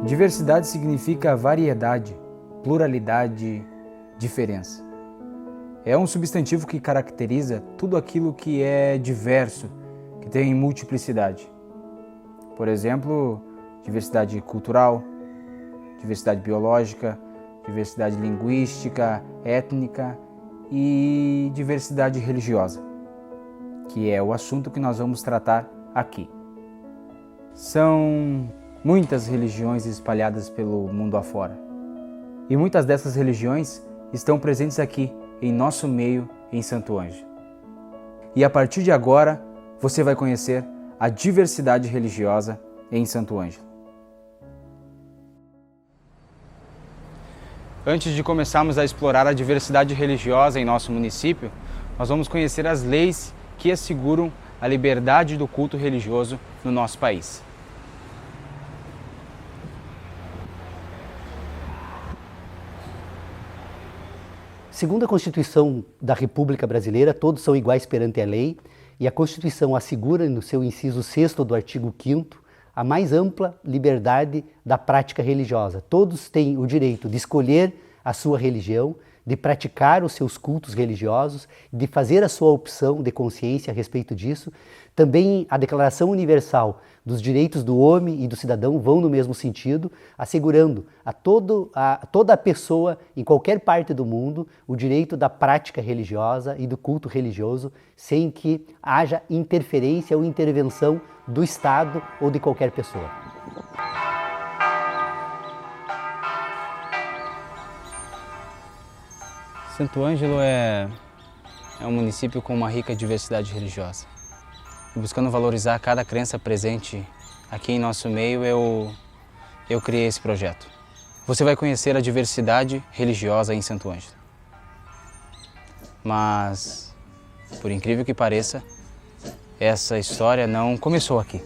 Diversidade significa variedade, pluralidade, diferença. É um substantivo que caracteriza tudo aquilo que é diverso, que tem multiplicidade. Por exemplo, diversidade cultural, diversidade biológica, diversidade linguística, étnica e diversidade religiosa, que é o assunto que nós vamos tratar aqui. São muitas religiões espalhadas pelo mundo afora. E muitas dessas religiões estão presentes aqui, em nosso meio, em Santo Ângelo. E a partir de agora, você vai conhecer a diversidade religiosa em Santo Ângelo. Antes de começarmos a explorar a diversidade religiosa em nosso município, nós vamos conhecer as leis que asseguram a liberdade do culto religioso no nosso país. Segundo a Constituição da República Brasileira, todos são iguais perante a lei, e a Constituição assegura, no seu inciso 6º do artigo 5º, a mais ampla liberdade da prática religiosa. Todos têm o direito de escolher a sua religião, de praticar os seus cultos religiosos, de fazer a sua opção de consciência a respeito disso. Também a Declaração Universal dos Direitos do Homem e do Cidadão vão no mesmo sentido, assegurando a toda a pessoa em qualquer parte do mundo o direito da prática religiosa e do culto religioso, sem que haja interferência ou intervenção do Estado ou de qualquer pessoa. Santo Ângelo é um município com uma rica diversidade religiosa. E buscando valorizar cada crença presente aqui em nosso meio, eu criei esse projeto. Você vai conhecer a diversidade religiosa em Santo Ângelo. Mas, por incrível que pareça, essa história não começou aqui.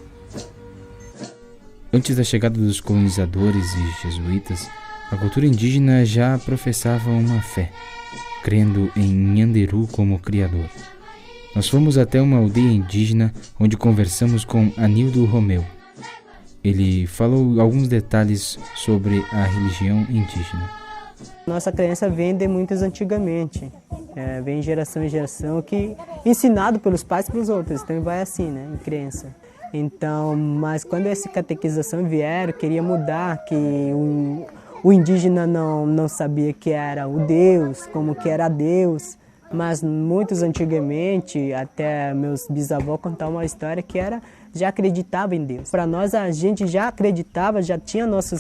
Antes da chegada dos colonizadores e jesuítas, a cultura indígena já professava uma fé, crendo em Nhanderu como criador. Nós fomos até uma aldeia indígena onde conversamos com Anildo Romeu. Ele falou alguns detalhes sobre a religião indígena. Nossa crença vem de muitos antigamente, vem geração em geração, que ensinado pelos pais para os outros, então vai assim, né, em crença. Então, mas quando essa catequização vier, eu queria mudar, que o indígena não sabia que era o Deus, como que era Deus, mas muitos antigamente, até meus bisavós contavam uma história que já acreditava em Deus. Para nós, a gente já acreditava, já tinha nos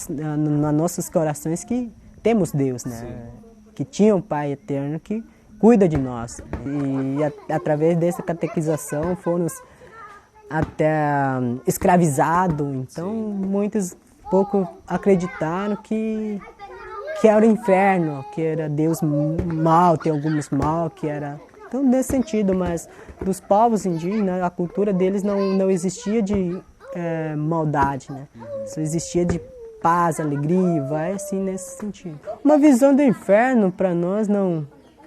nossos corações que temos Deus, né? Sim. Que tinha um Pai eterno que cuida de nós. E através dessa catequização fomos até escravizados, então sim, muitos pouco acreditaram que era o inferno, que era Deus mal, tem alguns mal, que era... Então, nesse sentido, mas dos povos indígenas, a cultura deles não existia de maldade, né? Só existia de paz, alegria, vai assim nesse sentido. Uma visão do inferno, para nós, não...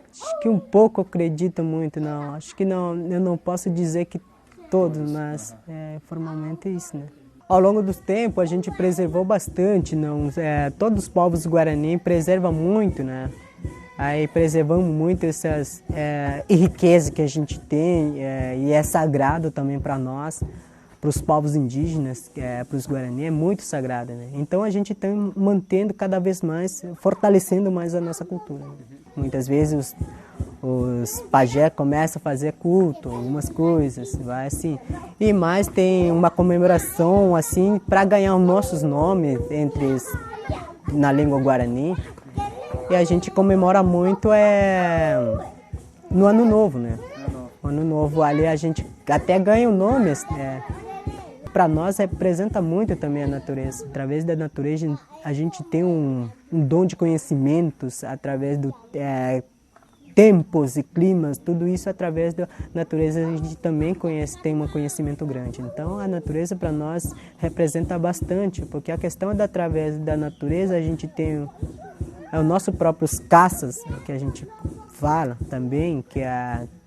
Acho que um pouco acredito muito, não. Acho que não, eu não posso dizer que todos, mas formalmente é isso, né? Ao longo do tempo, a gente preservou bastante, não? Todos os povos guarani preservam muito, né? Aí preservamos muito essas riquezas que a gente tem, e é sagrado também para nós, para os povos indígenas, para os guarani, é muito sagrado, né? Então a gente está mantendo cada vez mais, fortalecendo mais a nossa cultura. Muitas vezes os pajés começam a fazer culto, algumas coisas, vai assim. E mais tem uma comemoração assim para ganhar os nossos nomes na língua guarani. E a gente comemora muito no Ano Novo, né? No Ano Novo ali a gente até ganha o nome. Para nós representa muito também a natureza. Através da natureza a gente tem um dom de conhecimentos através tempos e climas, tudo isso através da natureza a gente também tem um conhecimento grande. Então a natureza para nós representa bastante, porque a questão é que através da natureza a gente tem os nossos próprios caças, que a gente fala também, que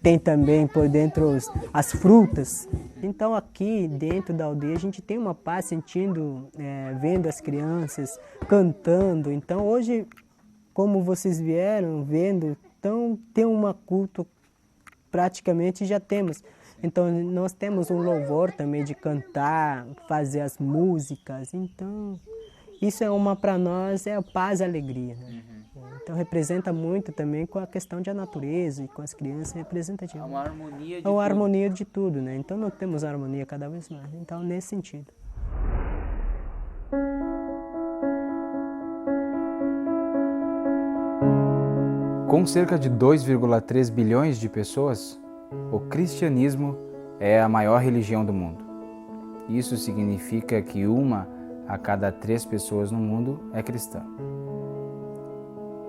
tem também por dentro as frutas. Então aqui dentro da aldeia a gente tem uma paz sentindo, vendo as crianças cantando. Então hoje, como vocês vieram vendo, então tem uma culto praticamente já temos. Então nós temos um louvor também de cantar, fazer as músicas. Então isso para nós é paz e alegria, né? Então representa muito também com a questão da natureza e com as crianças, representa É uma harmonia de é uma harmonia de tudo, né? Então nós temos harmonia cada vez mais. Então nesse sentido. Com cerca de 2,3 bilhões de pessoas, o cristianismo é a maior religião do mundo. Isso significa que 1 a cada 3 pessoas no mundo é cristã.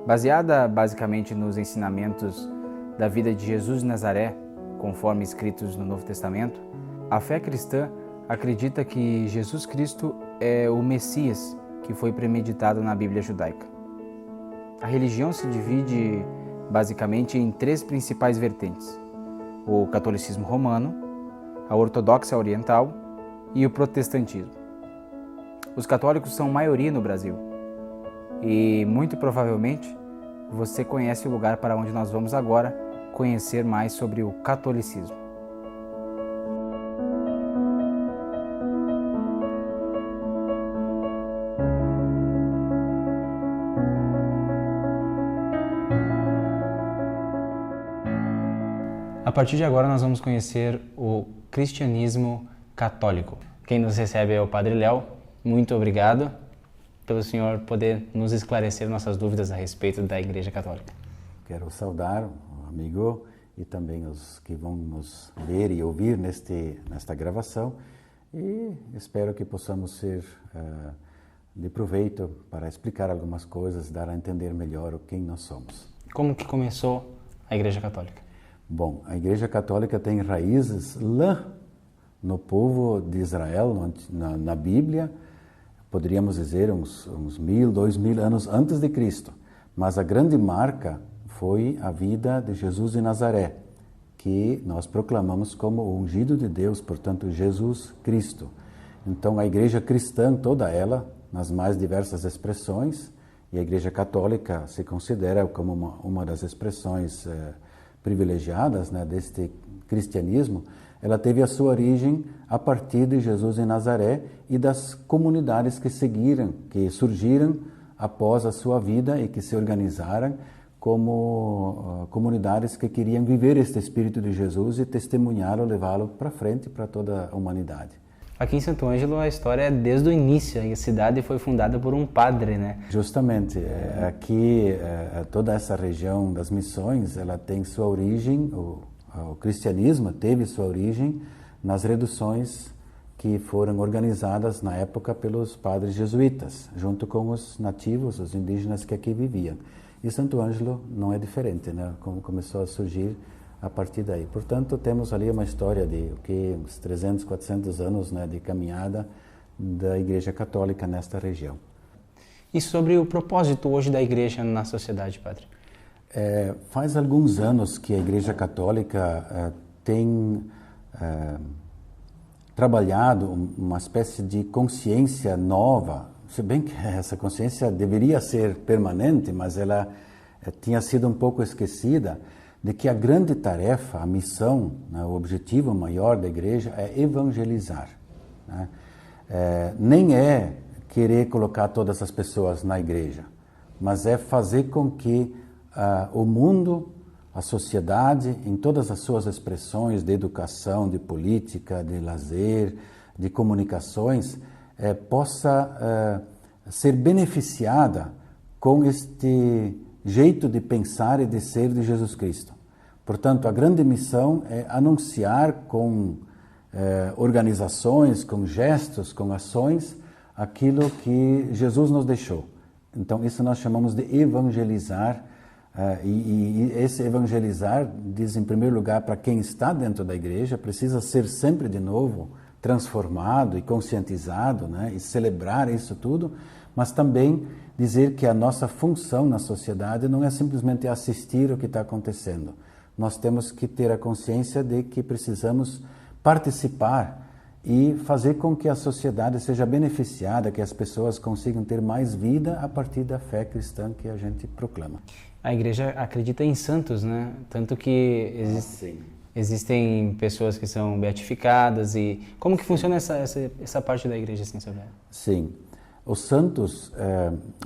Baseada basicamente nos ensinamentos da vida de Jesus de Nazaré, conforme escritos no Novo Testamento, a fé cristã acredita que Jesus Cristo é o Messias que foi premeditado na Bíblia judaica. A religião se divide basicamente em 3 principais vertentes: o catolicismo romano, a ortodoxa oriental e o protestantismo. Os católicos são maioria no Brasil e, muito provavelmente, você conhece o lugar para onde nós vamos agora conhecer mais sobre o catolicismo. A partir de agora nós vamos conhecer o cristianismo católico. Quem nos recebe é o Padre Léo. Muito obrigado pelo senhor poder nos esclarecer nossas dúvidas a respeito da Igreja Católica. Quero saudar o amigo e também os que vão nos ver e ouvir nesta gravação, e espero que possamos ser de proveito para explicar algumas coisas, dar a entender melhor quem nós somos. Como que começou a Igreja Católica? Bom, a Igreja Católica tem raízes lá no povo de Israel, na Bíblia, poderíamos dizer uns 1000, 2000 anos antes de Cristo. Mas a grande marca foi a vida de Jesus de Nazaré, que nós proclamamos como o ungido de Deus, portanto, Jesus Cristo. Então, a Igreja cristã, toda ela, nas mais diversas expressões, e a Igreja Católica se considera como uma das expressões privilegiadas, né, deste cristianismo, ela teve a sua origem a partir de Jesus em Nazaré e das comunidades que seguiram, que surgiram após a sua vida e que se organizaram como comunidades que queriam viver este Espírito de Jesus e testemunhá-lo, levá-lo para frente para toda a humanidade. Aqui em Santo Ângelo a história é desde o início, a cidade foi fundada por um padre, né? Justamente, aqui toda essa região das missões, ela tem sua origem, o cristianismo teve sua origem nas reduções que foram organizadas na época pelos padres jesuítas, junto com os nativos, os indígenas que aqui viviam. E Santo Ângelo não é diferente, né? Como começou a surgir a partir daí. Portanto, temos ali uma história de uns 300, 400 anos, né, de caminhada da Igreja Católica nesta região. E sobre o propósito hoje da Igreja na sociedade, Padre? Faz alguns anos que a Igreja Católica tem trabalhado uma espécie de consciência nova, se bem que essa consciência deveria ser permanente, mas ela tinha sido um pouco esquecida, de que a grande tarefa, a missão, né, o objetivo maior da Igreja é evangelizar. Né? Nem é querer colocar todas as pessoas na Igreja, mas é fazer com que o mundo, a sociedade, em todas as suas expressões de educação, de política, de lazer, de comunicações, possa ser beneficiada com este jeito de pensar e de ser de Jesus Cristo. Portanto, a grande missão é anunciar com organizações, com gestos, com ações, aquilo que Jesus nos deixou. Então, isso nós chamamos de evangelizar E esse evangelizar diz, em primeiro lugar, para quem está dentro da igreja, precisa ser sempre de novo transformado e conscientizado, né? E celebrar isso tudo, mas também dizer que a nossa função na sociedade não é simplesmente assistir o que está acontecendo. Nós temos que ter a consciência de que precisamos participar e fazer com que a sociedade seja beneficiada, que as pessoas consigam ter mais vida a partir da fé cristã que a gente proclama. A igreja acredita em santos, né? Tanto que existem pessoas que são beatificadas. E como que funciona essa parte da igreja, assim, sobre ela? Sim. Os santos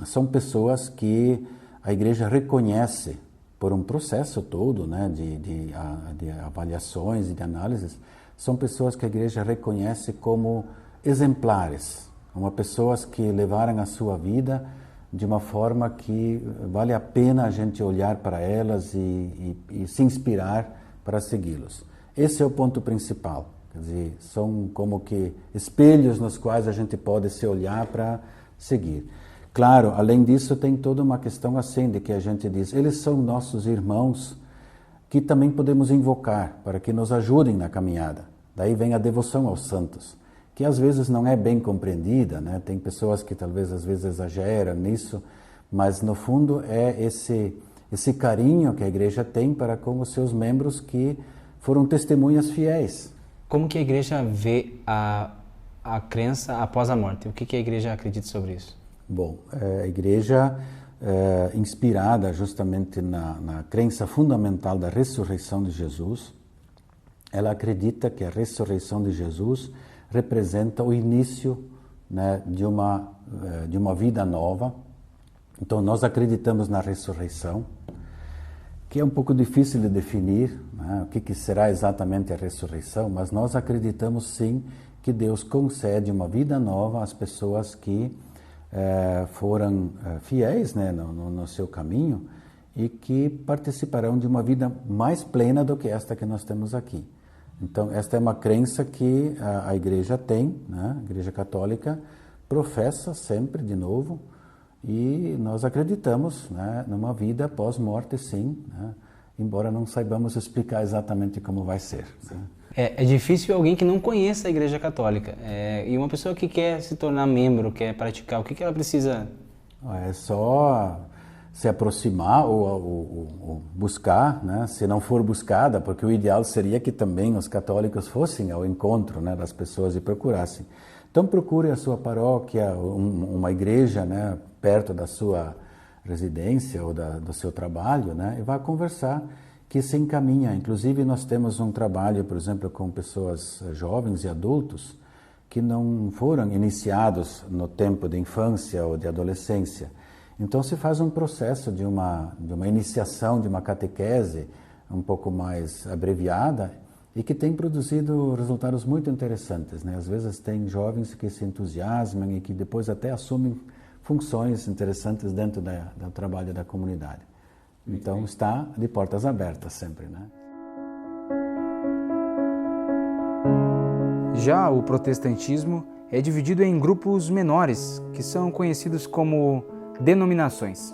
são pessoas que a igreja reconhece por um processo todo, né, de avaliações e de análises. São pessoas que a igreja reconhece como exemplares, como pessoas que levaram a sua vida de uma forma que vale a pena a gente olhar para elas e se inspirar para segui-los. Esse é o ponto principal. Quer dizer, são como que espelhos nos quais a gente pode se olhar para seguir. Claro, além disso, tem toda uma questão assim de que a gente diz, eles são nossos irmãos que também podemos invocar para que nos ajudem na caminhada. Daí vem a devoção aos santos, que às vezes não é bem compreendida, né? Tem pessoas que talvez às vezes exageram nisso, mas no fundo é esse carinho que a igreja tem para com os seus membros que foram testemunhas fiéis. Como que a igreja vê a crença após a morte? O que a igreja acredita sobre isso? Bom, a igreja, inspirada justamente na crença fundamental da ressurreição de Jesus, ela acredita que a ressurreição de Jesus representa o início, né, de uma vida nova. Então, nós acreditamos na ressurreição, que é um pouco difícil de definir, né, o que será exatamente a ressurreição, mas nós acreditamos sim que Deus concede uma vida nova às pessoas que foram fiéis, né, no seu caminho e que participarão de uma vida mais plena do que esta que nós temos aqui. Então, esta é uma crença que a igreja tem, né, a Igreja Católica professa sempre de novo, e nós acreditamos, né, numa vida pós-morte, sim, né, embora não saibamos explicar exatamente como vai ser. Né? É difícil alguém que não conheça a Igreja Católica. E uma pessoa que quer se tornar membro, quer praticar, o que ela precisa? É só se aproximar ou buscar, né? Se não for buscada, porque o ideal seria que também os católicos fossem ao encontro, né, das pessoas e procurassem. Então procure a sua paróquia, uma igreja, né, perto da sua residência ou do seu trabalho, né, e vá conversar, que se encaminha. Inclusive nós temos um trabalho, por exemplo, com pessoas jovens e adultos que não foram iniciados no tempo de infância ou de adolescência. Então se faz um processo de uma iniciação, de uma catequese um pouco mais abreviada e que tem produzido resultados muito interessantes, né? Às vezes tem jovens que se entusiasmam e que depois até assumem funções interessantes dentro do trabalho da comunidade. Então está de portas abertas sempre, né? Já o protestantismo é dividido em grupos menores, que são conhecidos como denominações,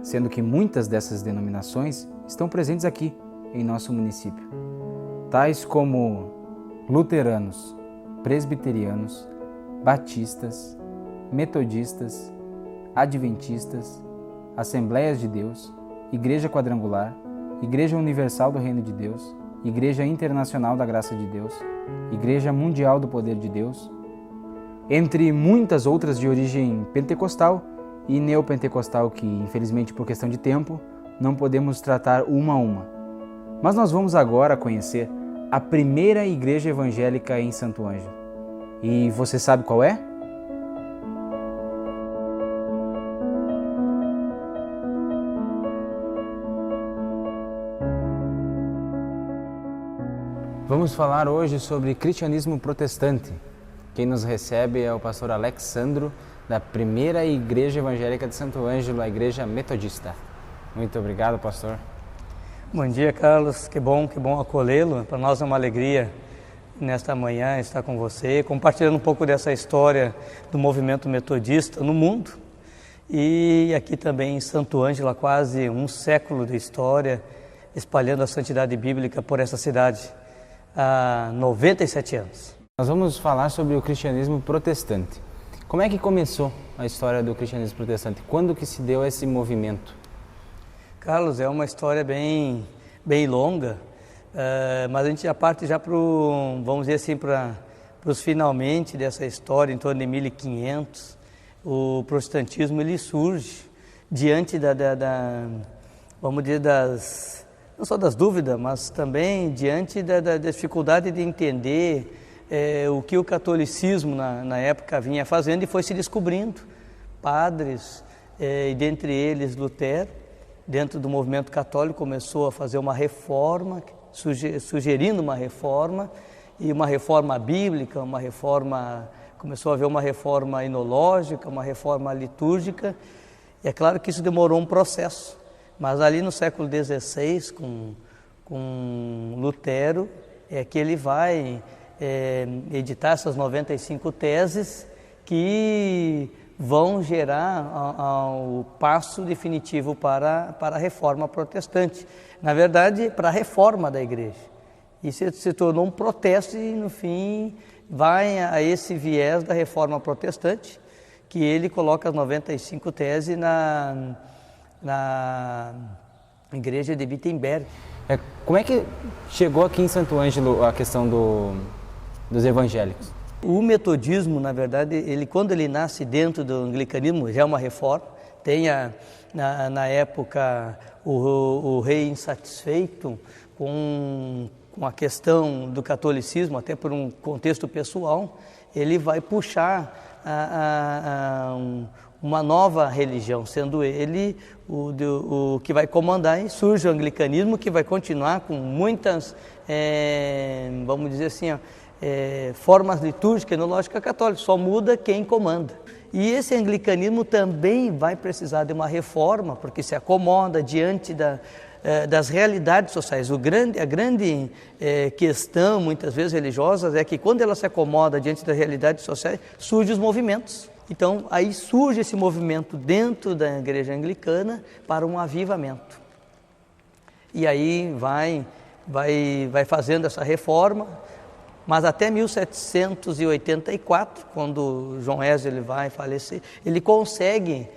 sendo que muitas dessas denominações estão presentes aqui em nosso município, tais como luteranos, presbiterianos, batistas, metodistas, adventistas, Assembleias de Deus, Igreja Quadrangular, Igreja Universal do Reino de Deus, Igreja Internacional da Graça de Deus, Igreja Mundial do Poder de Deus, entre muitas outras de origem pentecostal e neopentecostal que, infelizmente por questão de tempo, não podemos tratar uma a uma. Mas nós vamos agora conhecer a primeira igreja evangélica em Santo Ângelo. E você sabe qual é? Vamos falar hoje sobre cristianismo protestante. Quem nos recebe é o pastor Alexandro, da primeira igreja evangélica de Santo Ângelo, a igreja metodista. Muito obrigado, pastor. Bom dia, Carlos. Que bom acolhê-lo. Para nós é uma alegria nesta manhã estar com você, compartilhando um pouco dessa história do movimento metodista no mundo E aqui também em Santo Ângelo, há quase um século de história, espalhando a santidade bíblica por essa cidade, há 97 anos. Nós vamos falar sobre o cristianismo protestante. Como é que começou a história do cristianismo protestante? Quando que se deu esse movimento? Carlos, é uma história bem longa, mas a gente já parte já para vamos dizer assim, para os finalmente dessa história, em torno de 1500. O protestantismo ele surge diante vamos dizer, não só das dúvidas, mas também diante da dificuldade de entender o que o catolicismo na época vinha fazendo, e foi se descobrindo padres, e dentre eles Lutero, dentro do movimento católico, começou a fazer uma reforma, sugerindo uma reforma, e uma reforma bíblica, começou a haver uma reforma enológica, uma reforma litúrgica. E é claro que isso demorou um processo, mas ali no século XVI, com Lutero, é que ele vai editar essas 95 teses que vão gerar o passo definitivo para a reforma protestante. Na verdade, para a reforma da igreja. Isso se tornou um protesto e, no fim, vai a esse viés da reforma protestante, que ele coloca as 95 teses na igreja de Wittenberg. Como é que chegou aqui em Santo Ângelo a questão dos evangélicos? O metodismo, na verdade, quando ele nasce dentro do anglicanismo, já é uma reforma. Tem na época o rei insatisfeito com a questão do catolicismo, até por um contexto pessoal, ele vai puxar uma nova religião, sendo ele o que vai comandar, e surge o anglicanismo, que vai continuar com muitas, vamos dizer assim, formas litúrgicas, enológicas católicas, só muda quem comanda. E esse anglicanismo também vai precisar de uma reforma, porque se acomoda diante das realidades sociais. A grande questão, muitas vezes religiosas, é que quando ela se acomoda diante das realidades sociais, surgem os movimentos. Então, aí surge esse movimento dentro da igreja anglicana para um avivamento. E aí vai fazendo essa reforma, mas até 1784, quando João Wesley vai falecer, ele consegue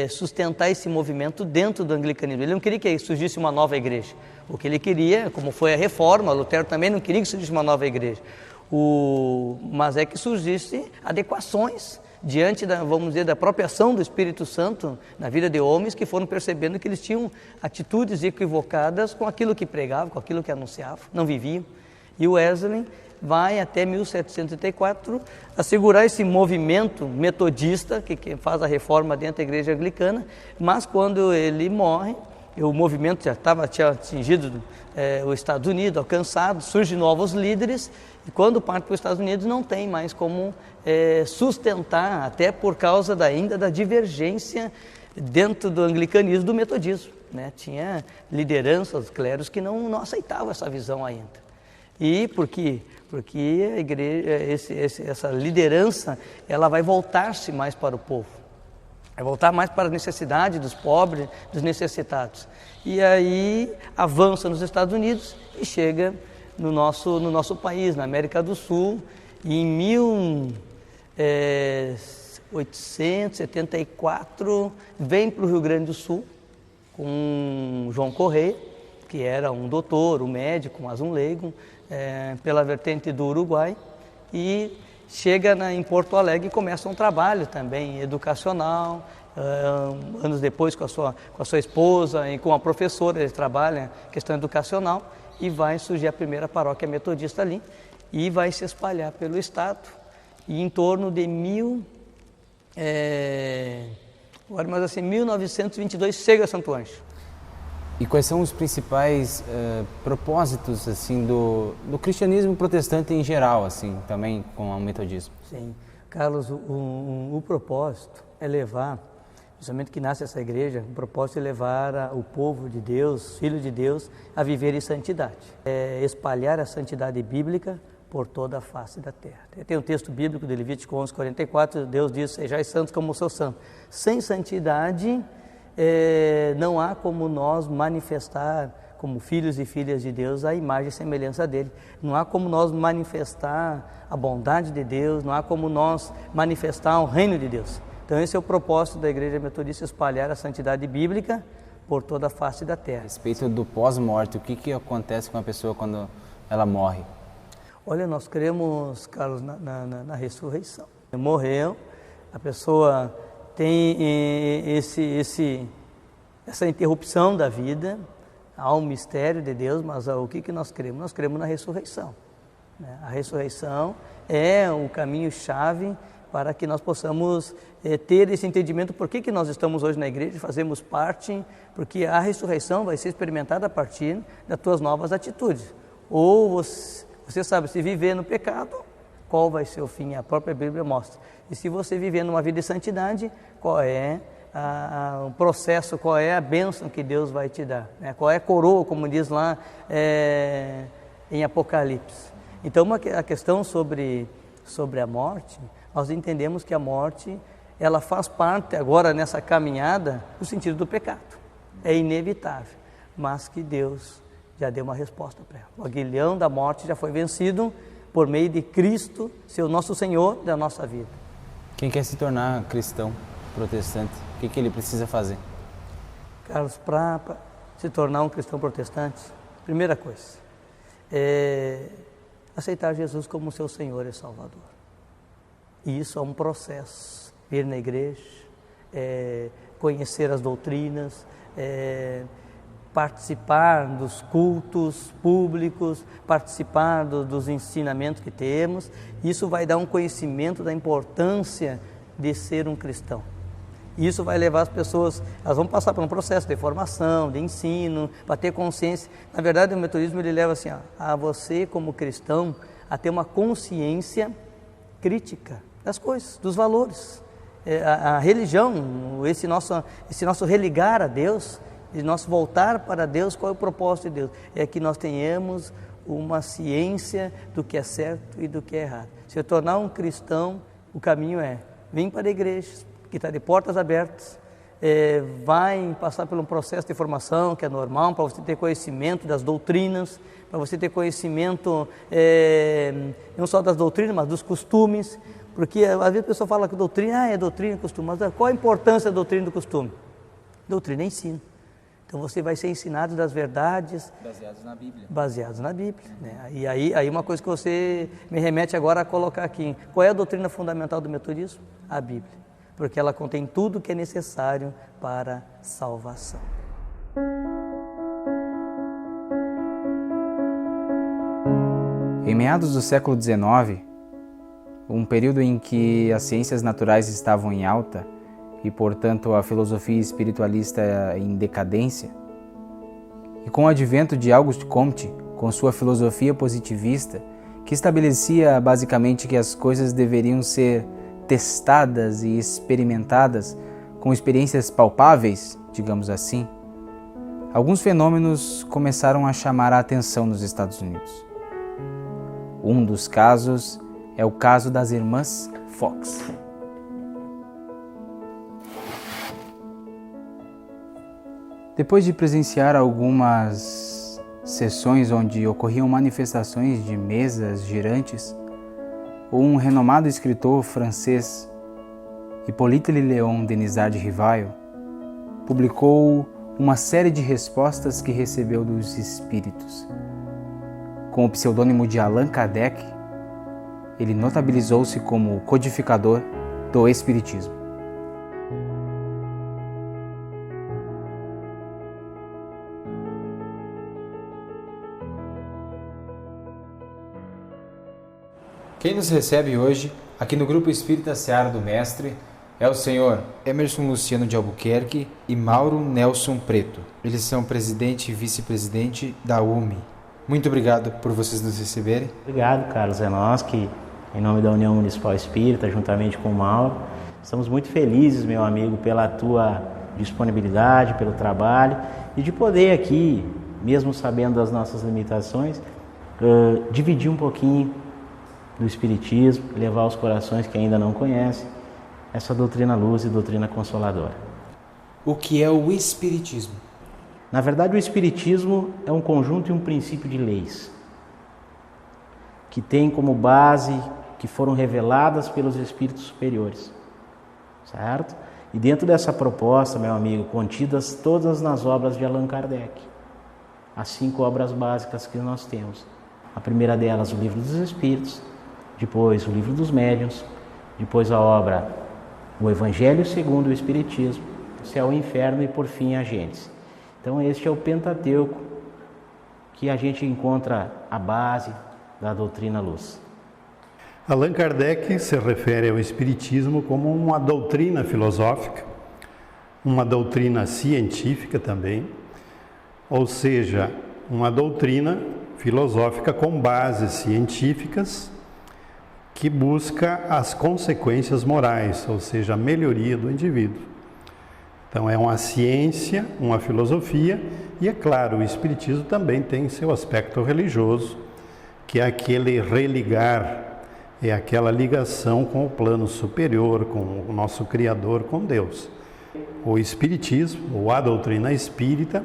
sustentar esse movimento dentro do anglicanismo. Ele não queria que surgisse uma nova igreja. O que ele queria, como foi a reforma, Lutero também não queria que surgisse uma nova igreja. Mas é que surgissem adequações diante vamos dizer, da própria ação do Espírito Santo na vida de homens que foram percebendo que eles tinham atitudes equivocadas com aquilo que pregavam, com aquilo que anunciavam, não viviam. E o Wesley vai até 1784 assegurar esse movimento metodista que faz a reforma dentro da igreja anglicana, mas quando ele morre, o movimento já tinha atingido os Estados Unidos, alcançado, surgem novos líderes, e quando parte para os Estados Unidos não tem mais como sustentar, até por causa ainda da divergência dentro do anglicanismo do metodismo, né? Tinha lideranças, clérigos que não aceitavam essa visão ainda. E porque a igreja, essa liderança, ela vai voltar-se mais para o povo, vai voltar mais para a necessidade dos pobres, dos necessitados. E aí avança nos Estados Unidos e chega no nosso país, na América do Sul, e em 1874 vem para o Rio Grande do Sul com João Correia, que era um doutor, um médico, mas um leigo, pela vertente do Uruguai, e chega em Porto Alegre e começa um trabalho também educacional. Anos depois, com a sua esposa e com a professora, ele trabalha questão educacional, e vai surgir a primeira paróquia metodista ali, e vai se espalhar pelo estado, e em torno de 1922 chega a Santo Ângelo. E quais são os principais propósitos assim do cristianismo protestante em geral, assim, também com o metodismo? Sim, Carlos, o propósito é levar, justamente que nasce essa igreja, o propósito é levar o povo de Deus, filho de Deus, a viver em santidade. Espalhar a santidade bíblica por toda a face da terra. Tem um texto bíblico de Levítico 11:44, Deus diz: sejais santos como eu sou santo. Sem santidade não há como nós manifestar, como filhos e filhas de Deus, a imagem e semelhança dele. Não há como nós manifestar a bondade de Deus, não há como nós manifestar o reino de Deus. Então esse é o propósito da Igreja Metodista, espalhar a santidade bíblica por toda a face da terra. A respeito do pós-morte, o que acontece com a pessoa quando ela morre? Olha, nós cremos, Carlos, na ressurreição. Morreu, a pessoa tem essa interrupção da vida, há um mistério de Deus, mas o que nós cremos? Nós cremos na ressurreição. A ressurreição é o caminho-chave para que nós possamos ter esse entendimento por que nós estamos hoje na igreja, fazemos parte, porque a ressurreição vai ser experimentada a partir das tuas novas atitudes. Ou você sabe, se viver no pecado, qual vai ser o fim? A própria Bíblia mostra. E se você viver numa vida de santidade, qual é o processo, qual é a bênção que Deus vai te dar? Qual é a coroa, como diz lá em Apocalipse. Então, a questão sobre a morte, nós entendemos que a morte, ela faz parte agora nessa caminhada do sentido do pecado. É inevitável, mas que Deus já deu uma resposta para ela. O aguilhão da morte já foi vencido por meio de Cristo, seu nosso Senhor da nossa vida. Quem quer se tornar cristão, protestante, o que ele precisa fazer? Carlos, para se tornar um cristão protestante, primeira coisa, é aceitar Jesus como seu Senhor e Salvador. E isso é um processo. Ir na igreja, conhecer as doutrinas, participar dos cultos públicos, participar dos ensinamentos que temos. Isso vai dar um conhecimento da importância de ser um cristão. Isso vai levar as pessoas, elas vão passar por um processo de formação, de ensino, para ter consciência. Na verdade, o metodismo ele leva assim, a você como cristão a ter uma consciência crítica das coisas, dos valores. A religião, esse nosso religar a Deus, de nós voltar para Deus, qual é o propósito de Deus? É que nós tenhamos uma ciência do que é certo e do que é errado. Se eu tornar um cristão, o caminho vem para a igreja, que está de portas abertas, vai passar por um processo de formação que é normal, para você ter conhecimento das doutrinas, para você ter conhecimento não só das doutrinas, mas dos costumes, porque às vezes a pessoa fala que doutrina é doutrina e costume, mas qual a importância da doutrina e do costume? Doutrina é ensino. Então você vai ser ensinado das verdades baseados na Bíblia. Né? E aí uma coisa que você me remete agora a colocar aqui, qual é a doutrina fundamental do metodismo? A Bíblia, porque ela contém tudo que é necessário para a salvação. Em meados do século XIX, um período em que as ciências naturais estavam em alta e, portanto, a filosofia espiritualista em decadência, e com o advento de Auguste Comte, com sua filosofia positivista, que estabelecia basicamente que as coisas deveriam ser testadas e experimentadas com experiências palpáveis, digamos assim, alguns fenômenos começaram a chamar a atenção nos Estados Unidos. Um dos casos é o caso das irmãs Fox. Depois de presenciar algumas sessões onde ocorriam manifestações de mesas girantes, um renomado escritor francês, Hippolyte Léon Denisard Rivail, publicou uma série de respostas que recebeu dos espíritos. Com o pseudônimo de Allan Kardec, ele notabilizou-se como codificador do espiritismo. Quem nos recebe hoje, aqui no Grupo Espírita Seara do Mestre, é o senhor Emerson Luciano de Albuquerque e Mauro Nelson Preto. Eles são presidente e vice-presidente da UME. Muito obrigado por vocês nos receberem. Obrigado, Carlos. É nós que, em nome da União Municipal Espírita, juntamente com o Mauro, estamos muito felizes, meu amigo, pela tua disponibilidade, pelo trabalho e de poder aqui, mesmo sabendo das nossas limitações, dividir um pouquinho do Espiritismo, levar aos corações que ainda não conhecem essa doutrina luz e doutrina consoladora. O que é o Espiritismo? Na verdade, o Espiritismo é um conjunto e um princípio de leis que tem como base, que foram reveladas pelos Espíritos superiores, certo? E dentro dessa proposta, meu amigo, contidas todas nas obras de Allan Kardec, as 5 obras básicas que nós temos. A primeira delas, o Livro dos Espíritos, depois o Livro dos Médiuns, depois a obra O Evangelho segundo o Espiritismo, o Céu e o Inferno e, por fim, a Gênesis. Então, este é o Pentateuco que a gente encontra a base da doutrina luz. Allan Kardec se refere ao Espiritismo como uma doutrina filosófica, uma doutrina científica também, ou seja, uma doutrina filosófica com bases científicas que busca as consequências morais, ou seja, a melhoria do indivíduo. Então é uma ciência, uma filosofia e, é claro, o Espiritismo também tem seu aspecto religioso, que é aquele religar, é aquela ligação com o plano superior, com o nosso Criador, com Deus. O Espiritismo, ou a doutrina espírita,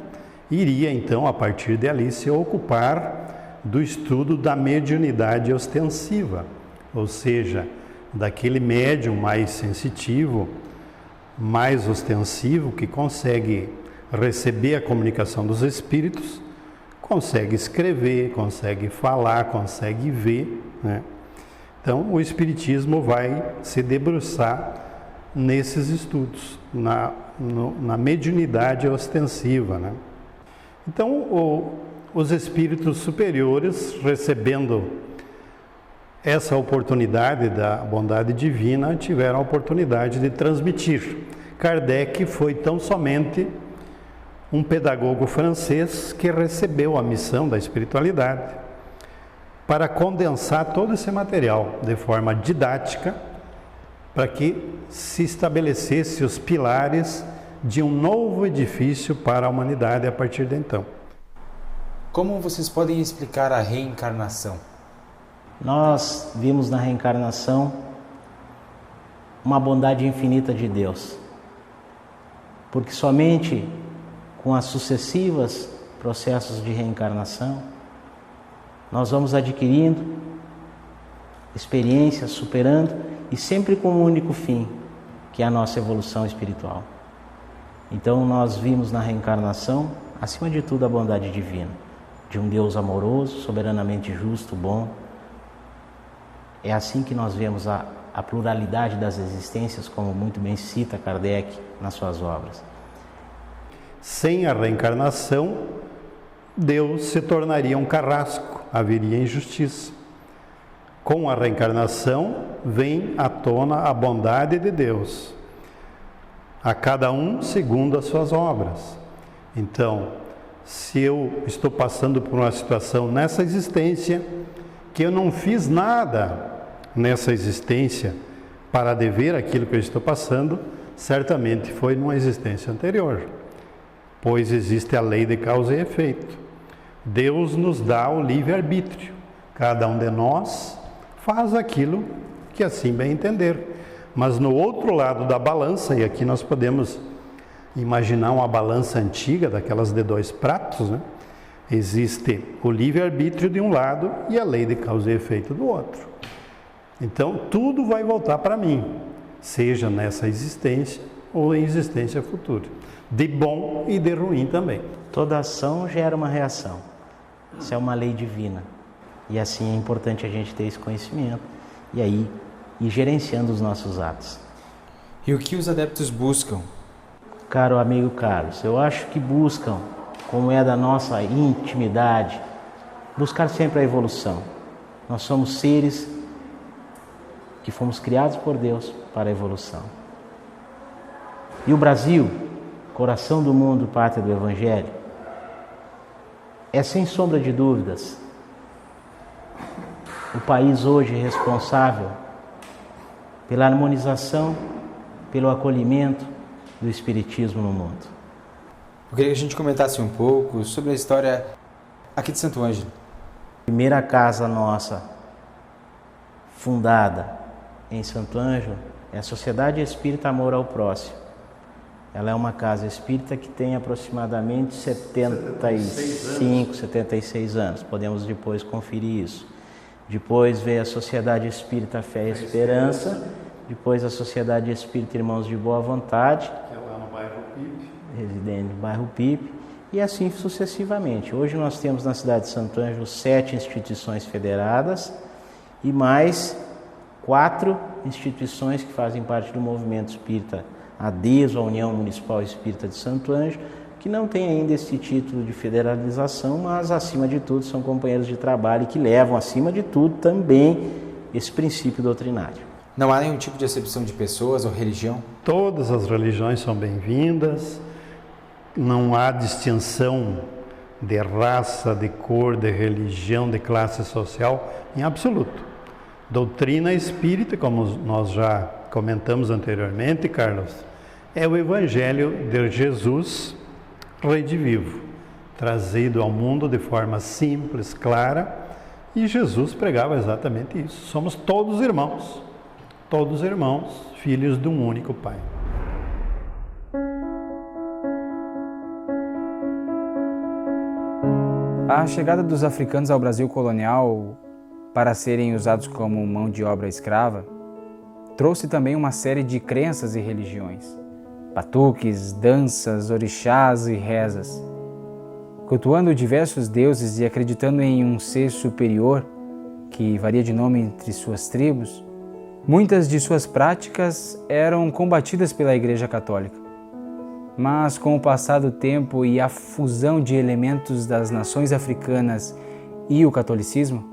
iria então, a partir dali, se ocupar do estudo da mediunidade ostensiva, ou seja, daquele médium mais sensitivo, mais ostensivo, que consegue receber a comunicação dos espíritos, consegue escrever, consegue falar, consegue ver, né? Então, o Espiritismo vai se debruçar nesses estudos, na mediunidade ostensiva, né? Então, os espíritos superiores, recebendo essa oportunidade da bondade divina, tiveram a oportunidade de transmitir. Kardec foi tão somente um pedagogo francês que recebeu a missão da espiritualidade para condensar todo esse material de forma didática, para que se estabelecesse os pilares de um novo edifício para a humanidade a partir de então. Como vocês podem explicar a reencarnação? Nós vimos na reencarnação uma bondade infinita de Deus, porque somente com as sucessivas processos de reencarnação nós vamos adquirindo experiências, superando e sempre com um único fim, que é a nossa evolução espiritual. Então nós vimos na reencarnação, acima de tudo, a bondade divina, de um Deus amoroso, soberanamente justo, bom. É assim que nós vemos a pluralidade das existências, como muito bem cita Kardec nas suas obras. Sem a reencarnação, Deus se tornaria um carrasco, haveria injustiça. Com a reencarnação, vem à tona a bondade de Deus, a cada um segundo as suas obras. Então, se eu estou passando por uma situação nessa existência, que eu não fiz nada nessa existência para dever aquilo que eu estou passando, certamente foi numa existência anterior, pois existe a lei de causa e efeito. Deus nos dá o livre-arbítrio. Cada um de nós faz aquilo que assim bem entender. Mas no outro lado da balança, e aqui nós podemos imaginar uma balança antiga, daquelas de 2 pratos, né? Existe o livre-arbítrio de um lado e a lei de causa e efeito do outro. Então, tudo vai voltar para mim, seja nessa existência ou em existência futura, de bom e de ruim também. Toda ação gera uma reação. Isso é uma lei divina. E assim é importante a gente ter esse conhecimento e aí ir gerenciando os nossos atos. E o que os adeptos buscam? Caro amigo Carlos, eu acho que buscam, como é da nossa intimidade, buscar sempre a evolução. Nós somos seres que fomos criados por Deus para a evolução. E o Brasil, coração do mundo, pátria do Evangelho, é sem sombra de dúvidas o país hoje responsável pela harmonização, pelo acolhimento do Espiritismo no mundo. Eu queria que a gente comentasse um pouco sobre a história aqui de Santo Ângelo. A primeira casa nossa fundada em Santo Ângelo é a Sociedade Espírita Amor ao Próximo. Ela é uma casa espírita que tem aproximadamente 76 anos. Podemos depois conferir isso. Depois veio a Sociedade Espírita Fé e Esperança, depois a Sociedade Espírita Irmãos de Boa Vontade, que é lá no bairro Pipe, residente no bairro Pipe, e assim sucessivamente. Hoje nós temos na cidade de Santo Ângelo 7 instituições federadas e mais 4 instituições que fazem parte do movimento espírita ADESO, a União Municipal Espírita de Santo Ângelo, que não tem ainda esse título de federalização, mas acima de tudo são companheiros de trabalho e que levam acima de tudo também esse princípio doutrinário. Não há nenhum tipo de acepção de pessoas ou religião? todas as religiões são bem-vindas, não há distinção de raça, de cor, de religião, de classe social, em absoluto. Doutrina espírita, como nós já comentamos anteriormente, Carlos, é o Evangelho de Jesus, redivivo, trazido ao mundo de forma simples, clara, e Jesus pregava exatamente isso. Somos todos irmãos, filhos de um único Pai. A chegada dos africanos ao Brasil colonial para serem usados como mão de obra escrava trouxe também uma série de crenças e religiões, batuques, danças, orixás e rezas. Cultuando diversos deuses e acreditando em um ser superior, que varia de nome entre suas tribos, muitas de suas práticas eram combatidas pela Igreja Católica. Mas com o passar do tempo e a fusão de elementos das nações africanas e o catolicismo,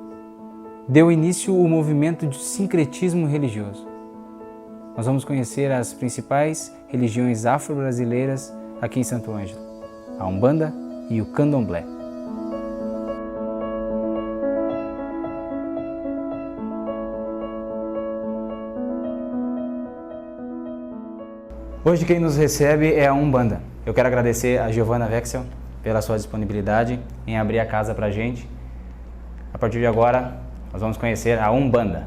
deu início o movimento de sincretismo religioso. Nós vamos conhecer as principais religiões afro-brasileiras aqui em Santo Ângelo, a Umbanda e o Candomblé. Hoje quem nos recebe é a Umbanda. Eu quero agradecer a Giovana Wechsel pela sua disponibilidade em abrir a casa para a gente. A partir de agora, nós vamos conhecer a Umbanda.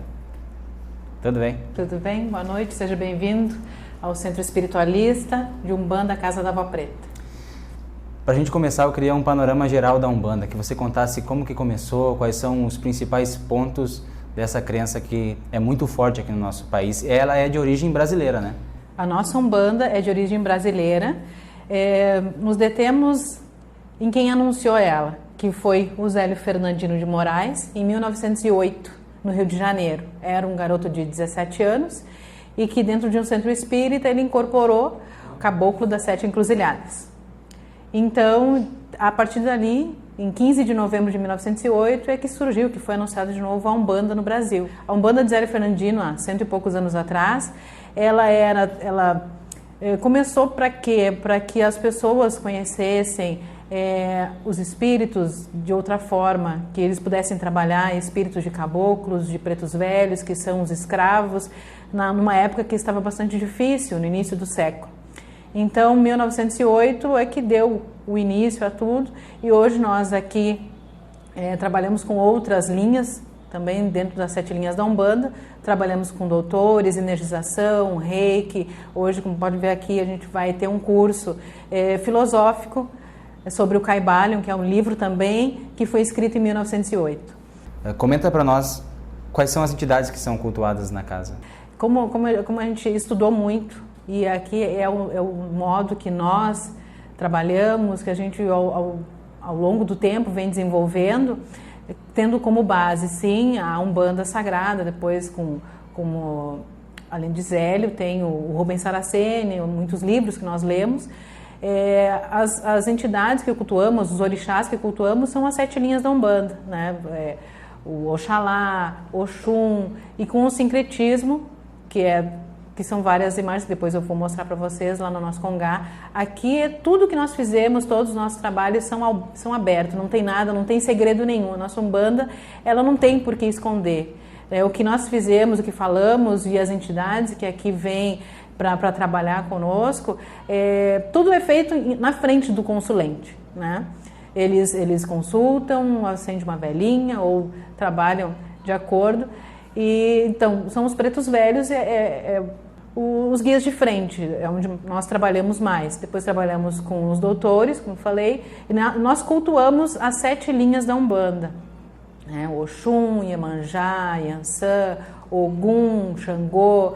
Tudo bem? Tudo bem, boa noite, seja bem-vindo ao Centro Espiritualista de Umbanda Casa da Água Preta. Para a gente começar, eu queria um panorama geral da Umbanda, que você contasse como que começou, quais são os principais pontos dessa crença que é muito forte aqui no nosso país. Ela é de origem brasileira, né? A nossa Umbanda é de origem brasileira. Nos detemos em quem anunciou ela, que foi o Zélio Fernandino de Moraes, em 1908, no Rio de Janeiro. Era um garoto de 17 anos e que dentro de um centro espírita ele incorporou o Caboclo das Sete Encruzilhadas. Então, a partir dali, em 15 de novembro de 1908, é que surgiu, que foi anunciado de novo a Umbanda no Brasil. A Umbanda de Zélio Fernandino, há 100 e poucos anos atrás, ela começou para quê? Para que as pessoas conhecessem os espíritos de outra forma, que eles pudessem trabalhar espíritos de caboclos, de pretos velhos, que são os escravos, numa época que estava bastante difícil, no início do século. Então, 1908 é que deu o início a tudo, e hoje nós aqui trabalhamos com outras linhas, também dentro das 7 linhas da Umbanda, trabalhamos com doutores, energização, reiki. Hoje, como pode ver aqui, a gente vai ter um curso filosófico sobre o Kybalion, que é um livro também, que foi escrito em 1908. Comenta para nós quais são as entidades que são cultuadas na casa. Como a gente estudou muito, e aqui é o modo que nós trabalhamos, que a gente ao longo do tempo vem desenvolvendo, tendo como base, sim, a Umbanda Sagrada, depois como além de Zélio, tem o Rubens Saraceni, muitos livros que nós lemos. As entidades que cultuamos, os orixás que cultuamos, são as 7 linhas da Umbanda, né? O Oxalá, Oxum, e com o sincretismo, que são várias imagens que depois eu vou mostrar para vocês lá no nosso Congá. Aqui tudo que nós fizemos, todos os nossos trabalhos são abertos, não tem nada, não tem segredo nenhum. A nossa Umbanda, ela não tem por que esconder. O que nós fizemos, o que falamos e as entidades que aqui vêm para trabalhar conosco, tudo é feito na frente do consulente, né? Eles consultam, acendem uma velinha ou trabalham de acordo. E então são os pretos velhos, os guias de frente, é onde nós trabalhamos mais. Depois trabalhamos com os doutores, como eu falei, e nós cultuamos as 7 linhas da Umbanda, né? Oxum, Iemanjá, Iansã, Ogum, Xangô,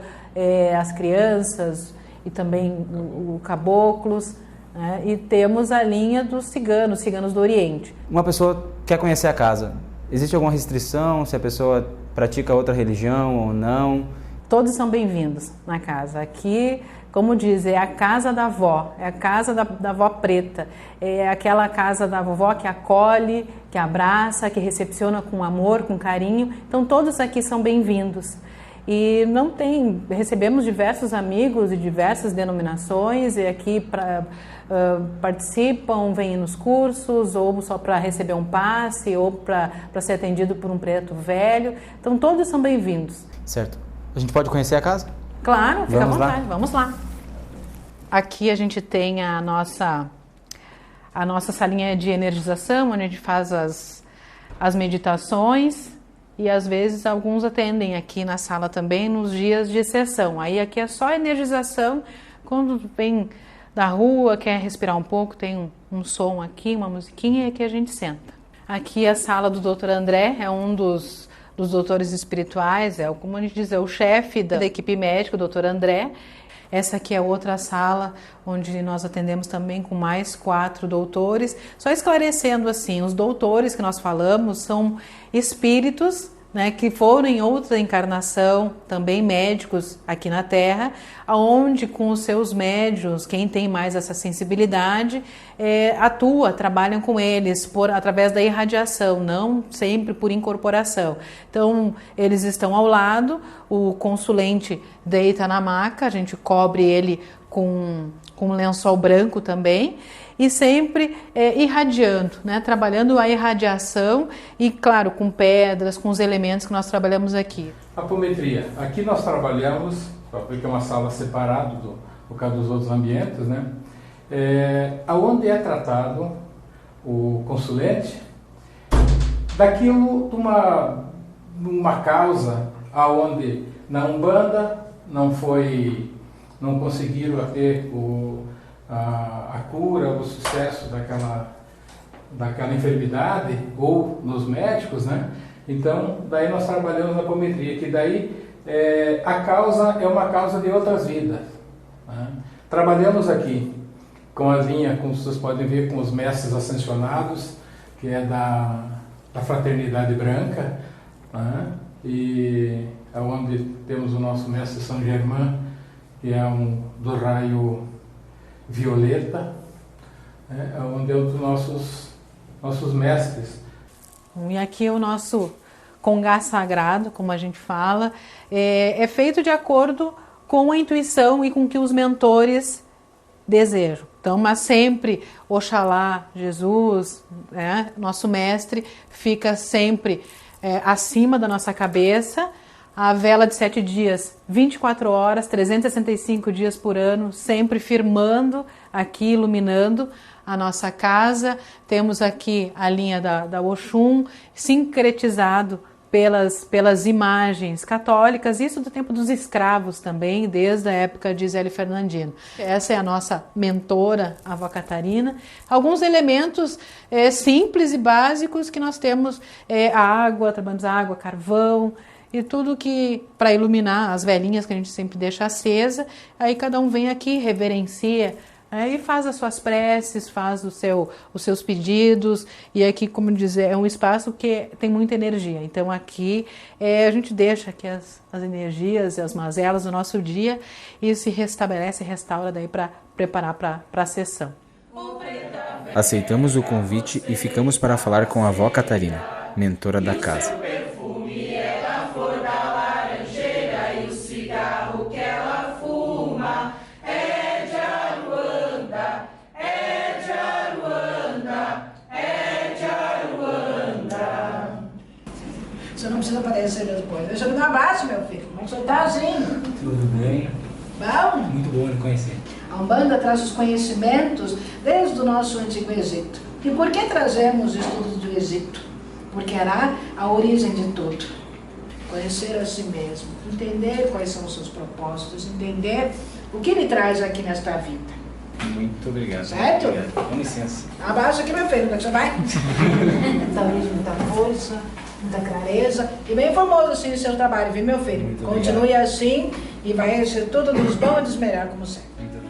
as crianças e também o caboclos, né? E temos a linha dos ciganos do Oriente. Uma pessoa quer conhecer a casa, existe alguma restrição se a pessoa pratica outra religião ou não? Todos são bem-vindos na casa. Aqui, como diz, é a casa da avó, é a casa da avó preta, é aquela casa da vovó que acolhe, que abraça, que recepciona com amor, com carinho. Então todos aqui são bem-vindos. E recebemos diversos amigos de diversas denominações e aqui participam, vêm nos cursos, ou só para receber um passe, ou para ser atendido por um preto velho. Então todos são bem-vindos. Certo. A gente pode conhecer a casa? Claro, fica à vontade, lá? Vamos lá. Aqui a gente tem a nossa salinha de energização, onde a gente faz as meditações e às vezes alguns atendem aqui na sala também nos dias de sessão. Aí aqui é só energização, quando vem da rua, quer respirar um pouco, tem um som aqui, uma musiquinha, e aqui a gente senta. Aqui a sala do Dr. André, é um dos doutores espirituais, como a gente diz, é o chefe da equipe médica, o Dr. André. Essa aqui é outra sala onde nós atendemos também com mais 4 doutores. Só esclarecendo assim, os doutores que nós falamos são espíritos, né, que foram em outra encarnação, também médicos aqui na Terra, onde com os seus médiuns, quem tem mais essa sensibilidade, trabalham com eles através da irradiação, não sempre por incorporação. Então, eles estão ao lado, o consulente deita na maca, a gente cobre ele com um lençol branco também, e sempre irradiando, né? Trabalhando a irradiação e, claro, com pedras, com os elementos que nós trabalhamos aqui. Apometria. Aqui nós trabalhamos, porque é uma sala separada do caso dos outros ambientes, né? Onde é tratado o consulente daquilo de uma causa aonde na Umbanda não conseguiram ter a cura, o sucesso daquela enfermidade, ou nos médicos, né? Então, daí nós trabalhamos na apometria, que daí a causa é uma causa de outras vidas, né? Trabalhamos aqui com a linha, como vocês podem ver, com os mestres ascensionados, que é da Fraternidade Branca, né? E é onde temos o nosso mestre São Germain, que é do raio violeta, é onde é um dos nossos mestres. E aqui o nosso congá sagrado, como a gente fala, é feito de acordo com a intuição e com o que os mentores desejam. Então, mas sempre Oxalá, Jesus, né, nosso mestre, fica sempre acima da nossa cabeça. A vela de 7 dias, 24 horas, 365 dias por ano, sempre firmando aqui, iluminando a nossa casa. Temos aqui a linha da Oxum, sincretizado pelas imagens católicas, isso do tempo dos escravos também, desde a época de Zélio Fernandino. Essa é a nossa mentora, a avó Catarina. Alguns elementos simples e básicos que nós temos, trabalhamos água, carvão, e tudo que para iluminar as velinhas que a gente sempre deixa acesa. Aí cada um vem aqui, reverencia, e faz as suas preces, faz os seus pedidos. E aqui, como dizer, é um espaço que tem muita energia. Então aqui a gente deixa aqui as energias e as mazelas do nosso dia e se restabelece, restaura daí para preparar para a sessão. Aceitamos o convite e ficamos para falar com a avó Catarina, mentora da casa. Você não precisa aparecer depois. Deixa eu dar um abraço, meu filho. Como é que você está assim? Tudo bem? Bom? Muito bom lhe conhecer. A Umbanda traz os conhecimentos desde o nosso Antigo Egito. E por que trazemos estudos do Egito? Porque era a origem de tudo. conhecer a si mesmo, entender quais são os seus propósitos, entender o que ele traz aqui nesta vida. Muito obrigado. Certo? Obrigado. Com licença. Abraço aqui, meu filho, onde é que você vai? Muita origem, muita força, muita clareza e bem famoso assim no seu trabalho, viu, meu filho? Muito Continue obrigado. assim e vai ser tudo dos bons e dos melhores, como sempre. Muito obrigado.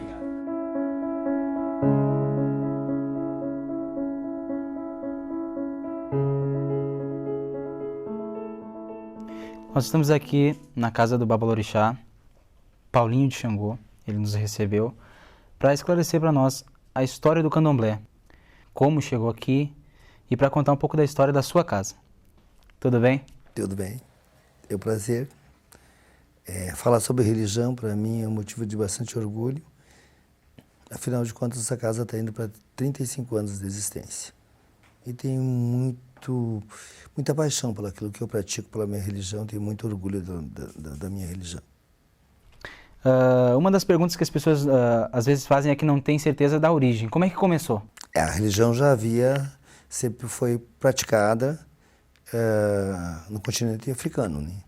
Nós estamos aqui na casa do Babalorixá, Paulinho de Xangô. Ele nos recebeu para esclarecer para nós a história do candomblé, como chegou aqui e para contar um pouco da história da sua casa. Tudo bem? Tudo bem. É um prazer. Falar sobre religião, para mim, é um motivo de bastante orgulho. Afinal de contas, essa casa está indo para 35 anos de existência. E tenho muita paixão por aquilo que eu pratico, pela minha religião. Tenho muito orgulho da minha religião. Uma das perguntas que as pessoas às vezes fazem é que não tem certeza da origem. Como é que começou? A religião sempre foi praticada no continente africano, né?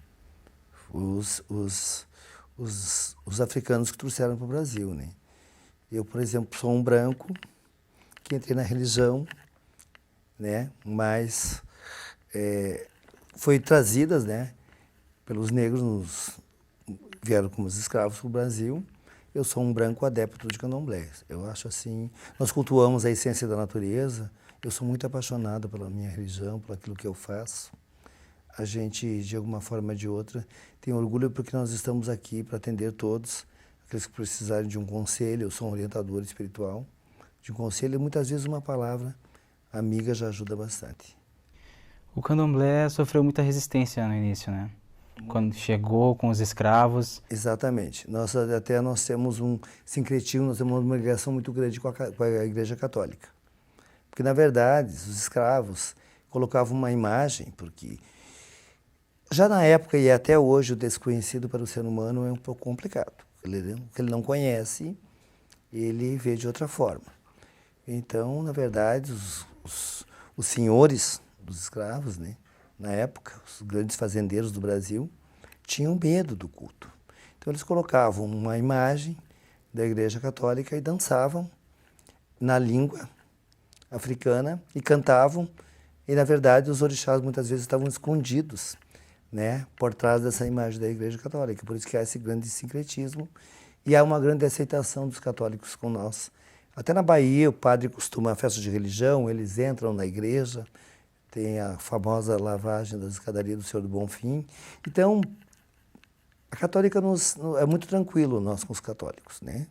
Os africanos que trouxeram para o Brasil, né? Eu, por exemplo, sou um branco que entrei na religião, né? Mas foi trazidas, né? Pelos negros, vieram como escravos para o Brasil. Eu sou um branco adepto de candomblé. Eu acho assim, nós cultuamos a essência da natureza. Eu sou muito apaixonado pela minha religião, por aquilo que eu faço. A gente, de alguma forma ou de outra, tem orgulho porque nós estamos aqui para atender todos, aqueles que precisarem de um conselho. Eu sou um orientador espiritual. De um conselho, muitas vezes uma palavra amiga já ajuda bastante. O candomblé sofreu muita resistência no início, né? Quando chegou com os escravos. Exatamente. Nós temos um sincretismo, nós temos uma ligação muito grande com a Igreja Católica. Porque, na verdade, os escravos colocavam uma imagem, porque já na época e até hoje o desconhecido para o ser humano é um pouco complicado. O que ele não conhece, ele vê de outra forma. Então, na verdade, os senhores dos escravos, né, na época, os grandes fazendeiros do Brasil, tinham medo do culto. Então, eles colocavam uma imagem da Igreja Católica e dançavam na língua africana e cantavam. E, na verdade, os orixás muitas vezes estavam escondidos, né, por trás dessa imagem da Igreja Católica. Por isso que há esse grande sincretismo e há uma grande aceitação dos católicos com nós. Até na Bahia, o padre costuma, a festa de religião, eles entram na igreja, tem a famosa lavagem das escadarias do Senhor do Bonfim. Então, a católica é muito tranquilo, nós com os católicos, né?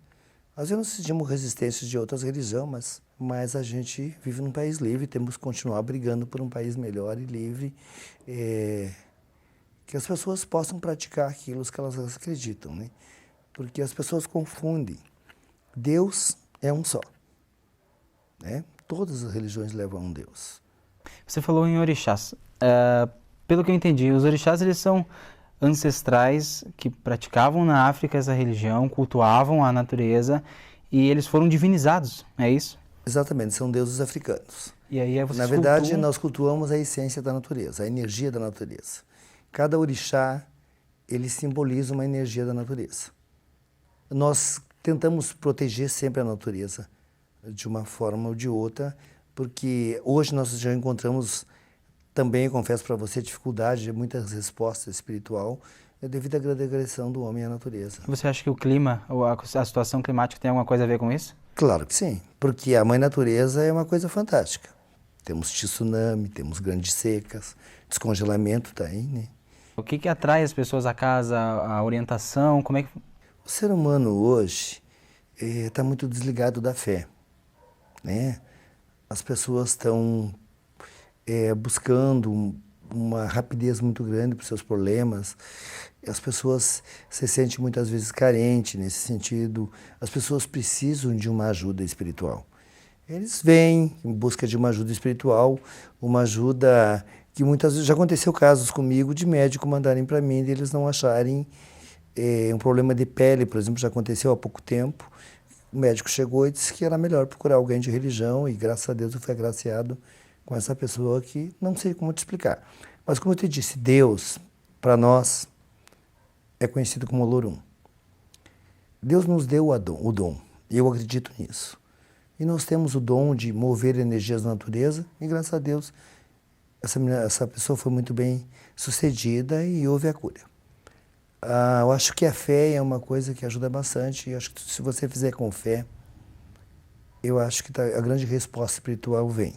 Às vezes nós sentimos resistências de outras religiões, mas a gente vive num país livre, temos que continuar brigando por um país melhor e livre, que as pessoas possam praticar aquilo que elas acreditam, né? Porque as pessoas confundem. Deus é um só, né? Todas as religiões levam a um Deus. Você falou em orixás. Pelo que eu entendi, os orixás eles são ancestrais que praticavam na África essa religião, cultuavam a natureza e eles foram divinizados, é isso? Exatamente, são deuses africanos. E aí vocês Na verdade, nós cultuamos a essência da natureza, a energia da natureza. Cada orixá, ele simboliza uma energia da natureza. Nós tentamos proteger sempre a natureza, de uma forma ou de outra, porque hoje nós já encontramos também, eu confesso para você, dificuldade de muitas respostas espiritual devido à grande agressão do homem à natureza. Você acha que o clima, ou a situação climática tem alguma coisa a ver com isso? Claro que sim, porque a mãe natureza é uma coisa fantástica. Temos tsunami, temos grandes secas, descongelamento está aí, né? O que atrai as pessoas à casa, a orientação, como é que... O ser humano hoje está muito desligado da fé, né? As pessoas estão buscando uma rapidez muito grande para os seus problemas. As pessoas se sentem muitas vezes carentes nesse sentido. As pessoas precisam de uma ajuda espiritual. Eles vêm em busca de uma ajuda espiritual, uma ajuda que muitas vezes já aconteceu casos comigo de médico mandarem para mim e eles não acharem um problema de pele, por exemplo, já aconteceu há pouco tempo. O médico chegou e disse que era melhor procurar alguém de religião e graças a Deus eu fui agraciado com essa pessoa que não sei como te explicar. Mas como eu te disse, Deus para nós, é conhecido como Olorum. Deus nos deu o dom, e eu acredito nisso. E nós temos o dom de mover energias da natureza, e graças a Deus, essa pessoa foi muito bem sucedida e houve a cura. Eu acho que a fé é uma coisa que ajuda bastante, e acho que se você fizer com fé, eu acho que a grande resposta espiritual vem.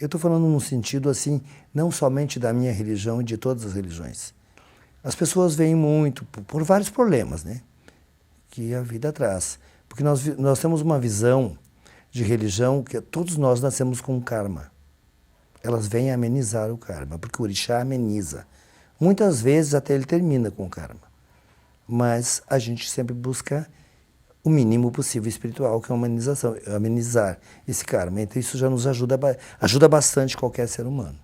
Eu estou falando num sentido assim, não somente da minha religião e de todas as religiões. As pessoas vêm muito por vários problemas, né, que a vida traz. Porque nós temos uma visão de religião que todos nós nascemos com karma. Elas vêm amenizar o karma, porque o orixá ameniza. Muitas vezes até ele termina com o karma. Mas a gente sempre busca o mínimo possível espiritual, que é uma amenização, amenizar esse karma. Então isso já nos ajuda bastante qualquer ser humano.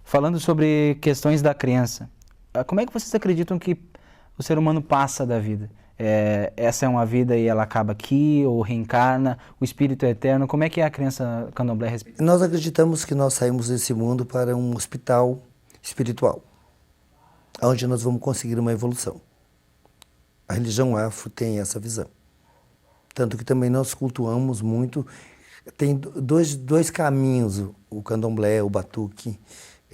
Falando sobre questões da crença, como é que vocês acreditam que o ser humano passa da vida? Essa é uma vida e ela acaba aqui, ou reencarna, o espírito é eterno? Como é que é a crença candomblé? Nós acreditamos que nós saímos desse mundo para um hospital espiritual, onde nós vamos conseguir uma evolução. A religião afro tem essa visão. Tanto que também nós cultuamos muito. Tem dois caminhos, o candomblé, o batuque,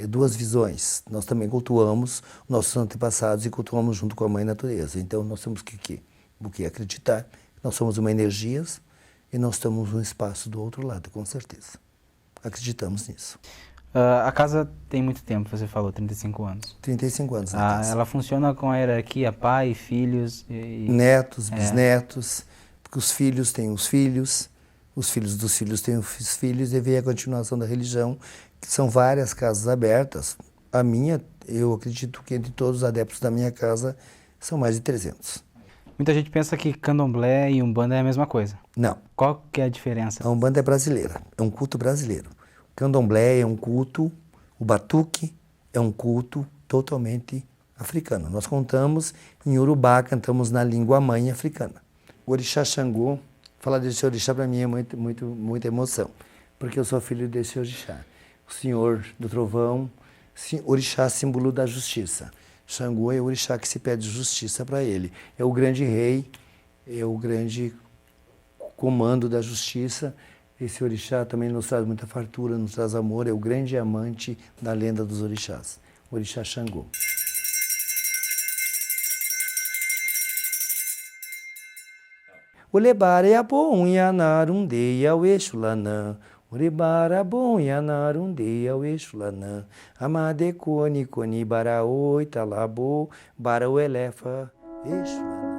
duas visões. Nós também cultuamos nossos antepassados e cultuamos junto com a Mãe Natureza. Então nós temos que acreditar. Nós somos uma energia e nós estamos no espaço do outro lado, com certeza. Acreditamos nisso. A casa tem muito tempo, você falou, 35 anos. 35 anos. Ela funciona com a hierarquia pai, filhos e... netos, bisnetos, porque os filhos têm os filhos dos filhos têm os filhos, e vem a continuação da religião, que são várias casas abertas. A minha, eu acredito que entre todos os adeptos da minha casa, são mais de 300. Muita gente pensa que candomblé e umbanda é a mesma coisa. Não. Qual que é a diferença? A umbanda é brasileira, é um culto brasileiro. O candomblé é um culto, o batuque é um culto totalmente africano. Nós contamos em Urubá, cantamos na língua mãe africana. O orixá Xangô, falar desse orixá para mim é muita emoção, porque eu sou filho desse orixá. O senhor do trovão, orixá símbolo da justiça. Xangô é o orixá que se pede justiça para ele. É o grande rei, é o grande comando da justiça. Esse orixá também nos traz muita fartura, nos traz amor, é o grande amante da lenda dos orixás, o orixá Xangô. Olebara bom yanarundeia o exulanã. Olebara bom yanarundeia o exulanã. Amade coni coni bara oita labo bara o elefa exulanã.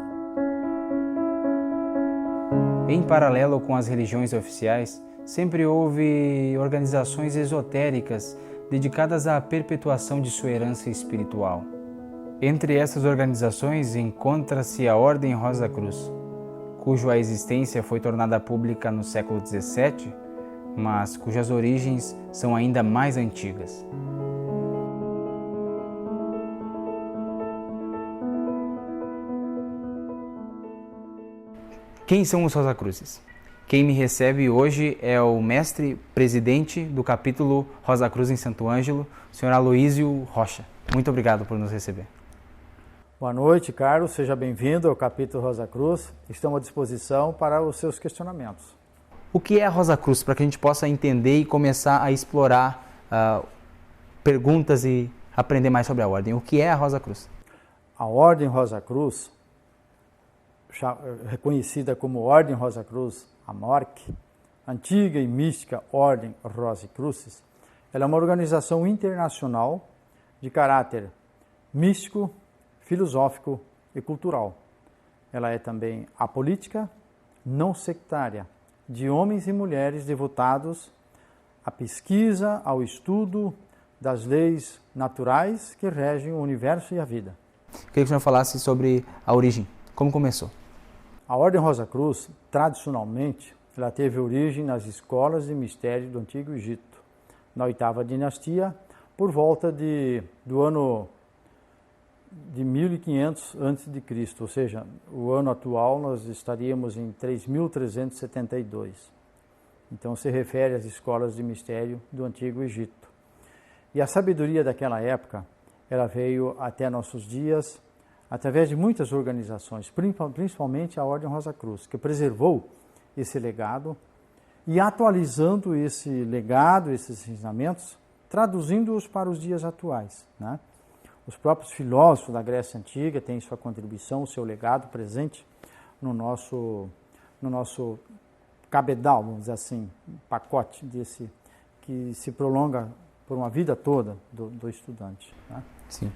Em paralelo com as religiões oficiais, sempre houve organizações esotéricas dedicadas à perpetuação de sua herança espiritual. Entre essas organizações encontra-se a Ordem Rosa Cruz, cuja existência foi tornada pública no século XVII, mas cujas origens são ainda mais antigas. Quem são os Rosa Cruzes? Quem me recebe hoje é o mestre presidente do capítulo Rosa Cruz em Santo Ângelo, o senhor Aloísio Rocha. Muito obrigado por nos receber. Boa noite, Carlos. Seja bem-vindo ao capítulo Rosa Cruz. Estamos à disposição para os seus questionamentos. O que é a Rosa Cruz, para que a gente possa entender e começar a explorar perguntas e aprender mais sobre a ordem? O que é a Rosa Cruz? A Ordem Rosa Cruz, reconhecida como Ordem Rosa Cruz, a MORC, antiga e mística Ordem Rosa Cruzes, ela é uma organização internacional de caráter místico, filosófico e cultural. Ela é também apolítica, não sectária, de homens e mulheres devotados à pesquisa, ao estudo das leis naturais que regem o universo e a vida. Queria que o senhor falasse sobre a origem. Como começou? A Ordem Rosa Cruz, tradicionalmente, ela teve origem nas escolas de mistério do Antigo Egito, na 8ª dinastia, por volta do ano de 1500 a.C., ou seja, o ano atual nós estaríamos em 3372. Então se refere às escolas de mistério do Antigo Egito. E a sabedoria daquela época ela veio até nossos dias através de muitas organizações, principalmente a Ordem Rosa Cruz, que preservou esse legado e atualizando esse legado, esses ensinamentos, traduzindo-os para os dias atuais, né? Os próprios filósofos da Grécia Antiga têm sua contribuição, o seu legado presente no nosso cabedal, vamos dizer assim, pacote desse que se prolonga por uma vida toda do estudante, né? Sim.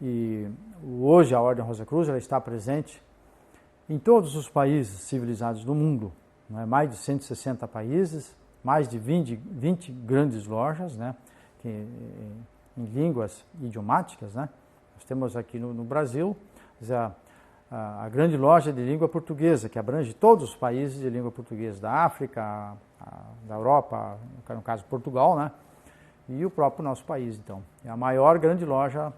E hoje a Ordem Rosa Cruz ela está presente em todos os países civilizados do mundo, né? Mais de 160 países, mais de 20 grandes lojas, né? Em línguas idiomáticas, né? Nós temos aqui no Brasil a grande loja de língua portuguesa, que abrange todos os países de língua portuguesa, da África, da Europa, no caso Portugal, né? E o próprio nosso país, então. É a maior grande loja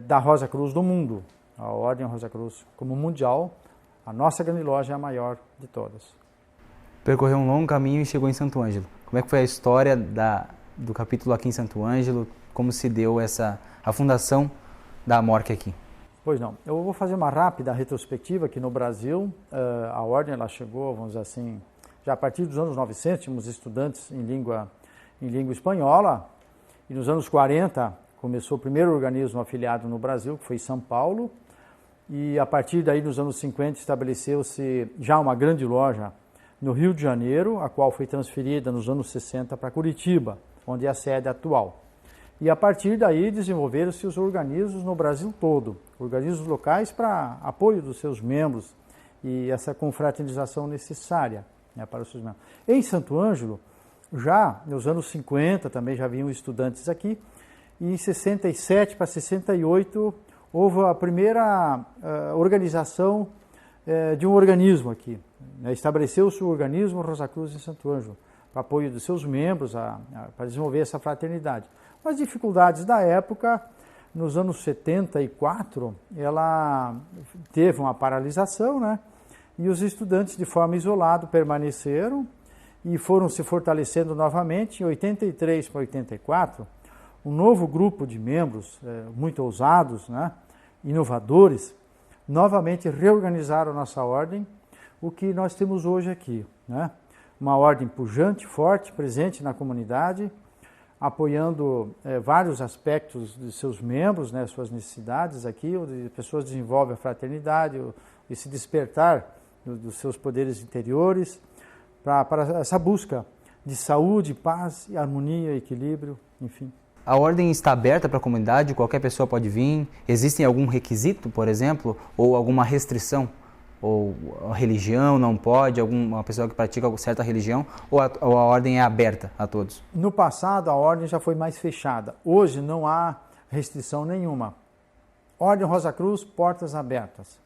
da Rosa Cruz do mundo. A Ordem Rosa Cruz, como mundial, a nossa grande loja é a maior de todas. Percorreu um longo caminho e chegou em Santo Ângelo. Como é que foi a história do capítulo aqui em Santo Ângelo? Como se deu a fundação da AMORC aqui? Pois não. Eu vou fazer uma rápida retrospectiva que no Brasil a Ordem ela chegou, vamos dizer assim, já a partir dos anos 900, tínhamos estudantes em língua espanhola, e nos anos 40 começou o primeiro organismo afiliado no Brasil, que foi em São Paulo, e a partir daí, nos anos 50, estabeleceu-se já uma grande loja no Rio de Janeiro, a qual foi transferida nos anos 60 para Curitiba, onde é a sede atual. E a partir daí desenvolveram-se os organismos no Brasil todo, organismos locais para apoio dos seus membros e essa confraternização necessária, né, para os seus membros. Em Santo Ângelo, já nos anos 50 também já vinham estudantes aqui, e em 67 para 68 houve a primeira organização de um organismo aqui. Né, estabeleceu-se o organismo Rosa Cruz em Santo Ângelo, para apoio dos seus membros, para desenvolver essa fraternidade. As dificuldades da época, nos anos 74, ela teve uma paralisação, né? E os estudantes, de forma isolada, permaneceram e foram se fortalecendo novamente. Em 83 para 84, um novo grupo de membros, muito ousados, né? Inovadores, novamente reorganizaram a nossa ordem, o que nós temos hoje aqui, né? Uma ordem pujante, forte, presente na comunidade, apoiando vários aspectos de seus membros, né, suas necessidades aqui, onde as pessoas desenvolvem a fraternidade, esse despertar dos seus poderes interiores, para essa busca de saúde, paz, harmonia, equilíbrio, enfim. A ordem está aberta para a comunidade, qualquer pessoa pode vir? Existem algum requisito, por exemplo, ou alguma restrição? Ou a religião não pode, alguma pessoa que pratica certa religião, ou a ordem é aberta a todos? No passado, a ordem já foi mais fechada. Hoje não há restrição nenhuma. Ordem Rosa Cruz, portas abertas.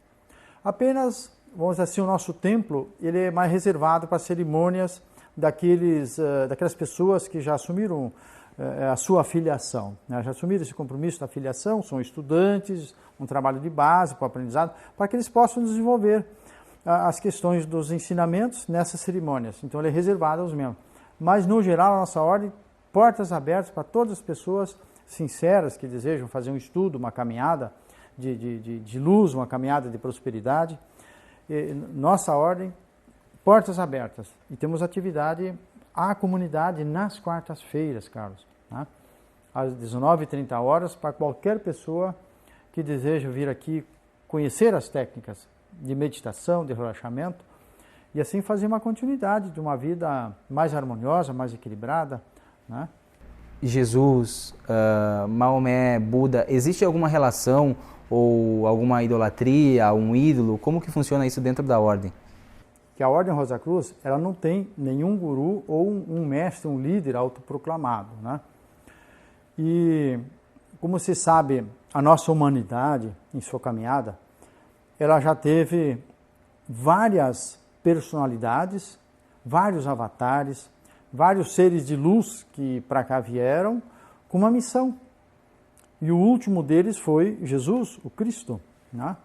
Apenas, vamos dizer assim, o nosso templo ele é mais reservado para cerimônias daquelas pessoas que já assumiram a sua afiliação, né? Já assumiram esse compromisso da afiliação, são estudantes, um trabalho de base para o aprendizado, para que eles possam desenvolver as questões dos ensinamentos nessas cerimônias. Então, ele é reservado aos membros. Mas, no geral, a nossa ordem, portas abertas para todas as pessoas sinceras que desejam fazer um estudo, uma caminhada de luz, uma caminhada de prosperidade. Nossa ordem, portas abertas. E temos atividade à comunidade nas quartas-feiras, Carlos, né? Às 19h30, para qualquer pessoa que deseja vir aqui conhecer as técnicas de meditação, de relaxamento, e assim fazer uma continuidade de uma vida mais harmoniosa, mais equilibrada, né? Jesus, Maomé, Buda, existe alguma relação ou alguma idolatria, um ídolo? Como que funciona isso dentro da ordem? Que a Ordem Rosa Cruz, ela não tem nenhum guru ou um mestre, um líder autoproclamado, né? E, como se sabe, a nossa humanidade, em sua caminhada, ela já teve várias personalidades, vários avatares, vários seres de luz que para cá vieram com uma missão. E o último deles foi Jesus, o Cristo, né?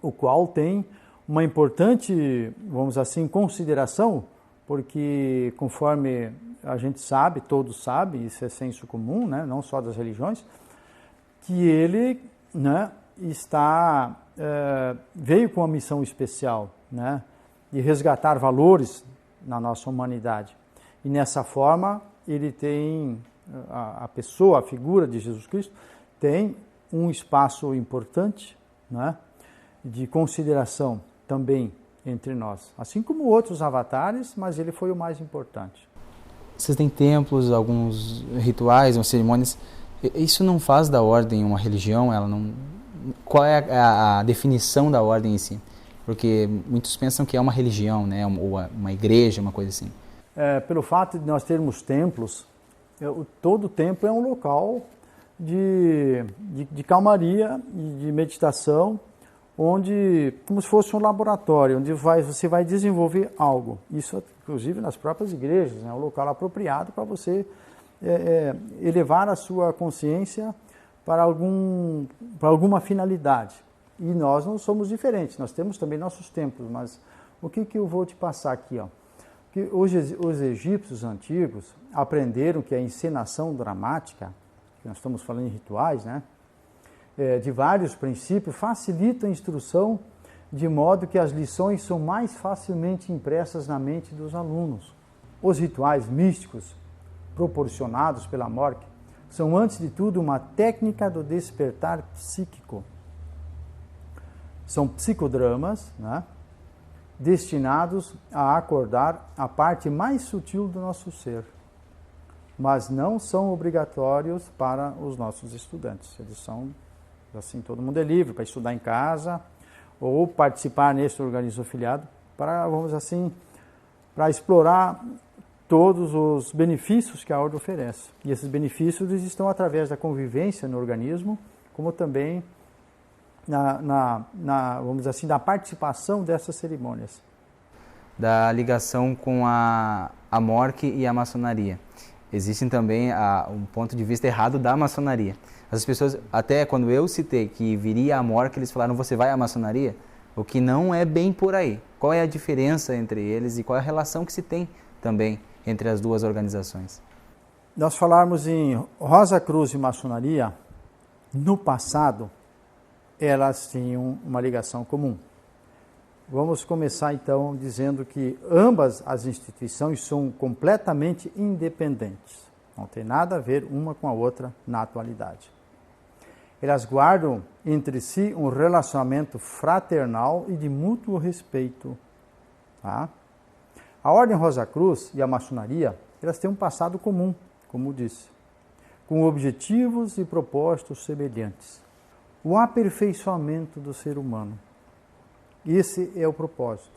O qual tem uma importante, vamos assim, consideração, porque conforme a gente sabe, todos sabem, isso é senso comum, né? Não só das religiões, que ele, né, veio com uma missão especial, né, de resgatar valores na nossa humanidade. E nessa forma, ele tem, a pessoa, a figura de Jesus Cristo, tem um espaço importante, né, de consideração também entre nós. Assim como outros avatares, mas ele foi o mais importante. Vocês têm templos, alguns rituais, umas cerimônias. Isso não faz da ordem uma religião? Ela não... Qual é a definição da ordem em si? Porque muitos pensam que é uma religião, né? Ou uma igreja, uma coisa assim. Pelo fato de nós termos templos, todo templo é um local de calmaria e de meditação, onde, como se fosse um laboratório, onde você vai desenvolver algo. Isso, inclusive, nas próprias igrejas, é um local apropriado para você elevar a sua consciência para alguma finalidade. E nós não somos diferentes, nós temos também nossos templos, mas o que eu vou te passar aqui? Que os egípcios antigos aprenderam que a encenação dramática, que nós estamos falando em rituais, né, de vários princípios, facilita a instrução de modo que as lições são mais facilmente impressas na mente dos alunos. Os rituais místicos proporcionados pela Mork são, antes de tudo, uma técnica do despertar psíquico. São psicodramas, né, destinados a acordar a parte mais sutil do nosso ser, mas não são obrigatórios para os nossos estudantes. Eles são, assim, todo mundo é livre para estudar em casa ou participar neste organismo afiliado para, vamos assim, para explorar todos os benefícios que a ordem oferece. E esses benefícios estão através da convivência no organismo, como também vamos dizer assim, da participação dessas cerimônias. Da ligação com a Mork e a maçonaria. Existe também um ponto de vista errado da maçonaria. As pessoas, até quando eu citei que viria a Mork, eles falaram, você vai à maçonaria? O que não é bem por aí. Qual é a diferença entre eles e qual é a relação que se tem também entre as duas organizações? Nós falarmos em Rosa Cruz e maçonaria, no passado, elas tinham uma ligação comum. Vamos começar então dizendo que ambas as instituições são completamente independentes. Não tem nada a ver uma com a outra na atualidade. Elas guardam entre si um relacionamento fraternal e de mútuo respeito. Tá? A Ordem Rosa Cruz e a maçonaria, elas têm um passado comum, como disse, com objetivos e propósitos semelhantes. O aperfeiçoamento do ser humano. Esse é o propósito.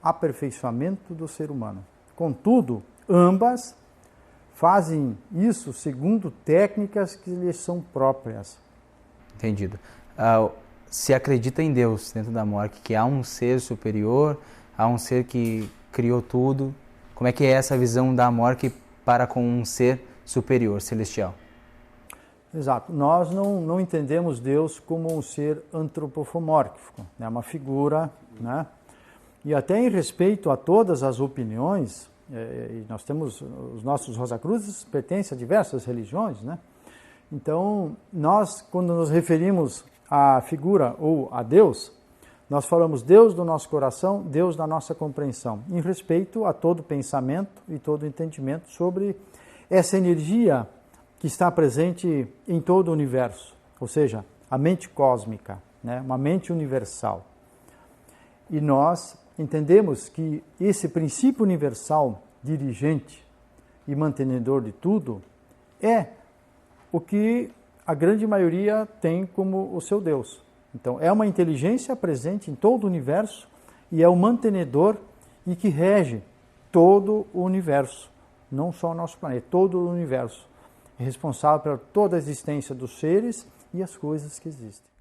Aperfeiçoamento do ser humano. Contudo, ambas fazem isso segundo técnicas que lhes são próprias. Entendido. Se acredita em Deus dentro da Mork, que há um ser superior, há um ser que criou tudo. Como é que é essa visão da Mork para com um ser superior, celestial? Exato. Nós não entendemos Deus como um ser antropomórfico, né? Uma figura, né? E até em respeito a todas as opiniões, nós temos, os nossos Rosacruzes pertencem a diversas religiões, né? Então, nós, quando nos referimos à figura ou a Deus, nós falamos Deus do nosso coração, Deus da nossa compreensão, em respeito a todo pensamento e todo entendimento sobre essa energia que está presente em todo o universo, ou seja, a mente cósmica, né? Uma mente universal. E nós entendemos que esse princípio universal, dirigente e mantenedor de tudo, é o que a grande maioria tem como o seu Deus. Então, é uma inteligência presente em todo o universo e é o mantenedor e que rege todo o universo, não só o nosso planeta, todo o universo. É responsável por toda a existência dos seres e as coisas que existem.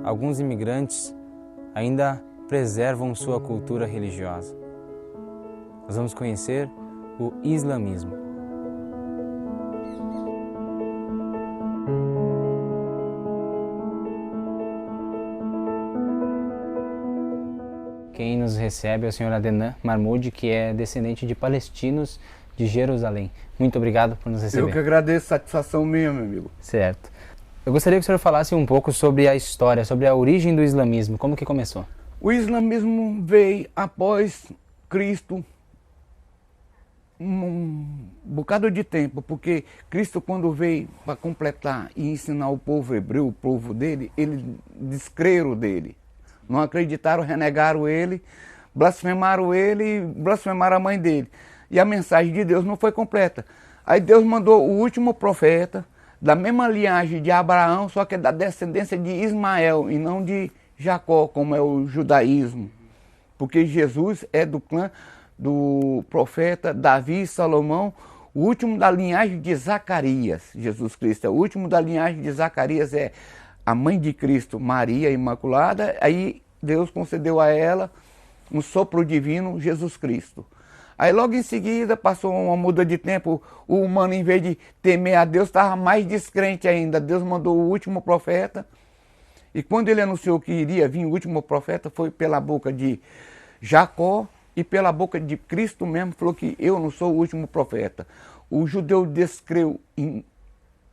Alguns imigrantes ainda preservam sua cultura religiosa. Nós vamos conhecer o islamismo. Quem nos recebe é o Sr. Adnan Mahmoud, que é descendente de palestinos de Jerusalém. Muito obrigado por nos receber. Eu que agradeço, satisfação minha, meu amigo. Certo. Eu gostaria que o senhor falasse um pouco sobre a história, sobre a origem do islamismo, como que começou? O islamismo veio após Cristo um bocado de tempo, porque Cristo, quando veio para completar e ensinar o povo hebreu, o povo dele, eles descreram dele, não acreditaram, renegaram ele, blasfemaram ele, blasfemaram a mãe dele, e a mensagem de Deus não foi completa. Aí Deus mandou o último profeta da mesma linhagem de Abraão, só que é da descendência de Ismael e não de Jacó, como é o judaísmo, porque Jesus é do clã do profeta Davi e Salomão, o último da linhagem de Zacarias. Jesus Cristo é o último da linhagem de Zacarias, é a mãe de Cristo, Maria Imaculada. Aí Deus concedeu a ela um sopro divino, Jesus Cristo. Aí logo em seguida, passou uma muda de tempo, o humano, em vez de temer a Deus, estava mais descrente ainda. Deus mandou o último profeta, e quando ele anunciou que iria vir o último profeta, foi pela boca de Jacó, e pela boca de Cristo mesmo, falou que eu não sou o último profeta. O judeu descreu em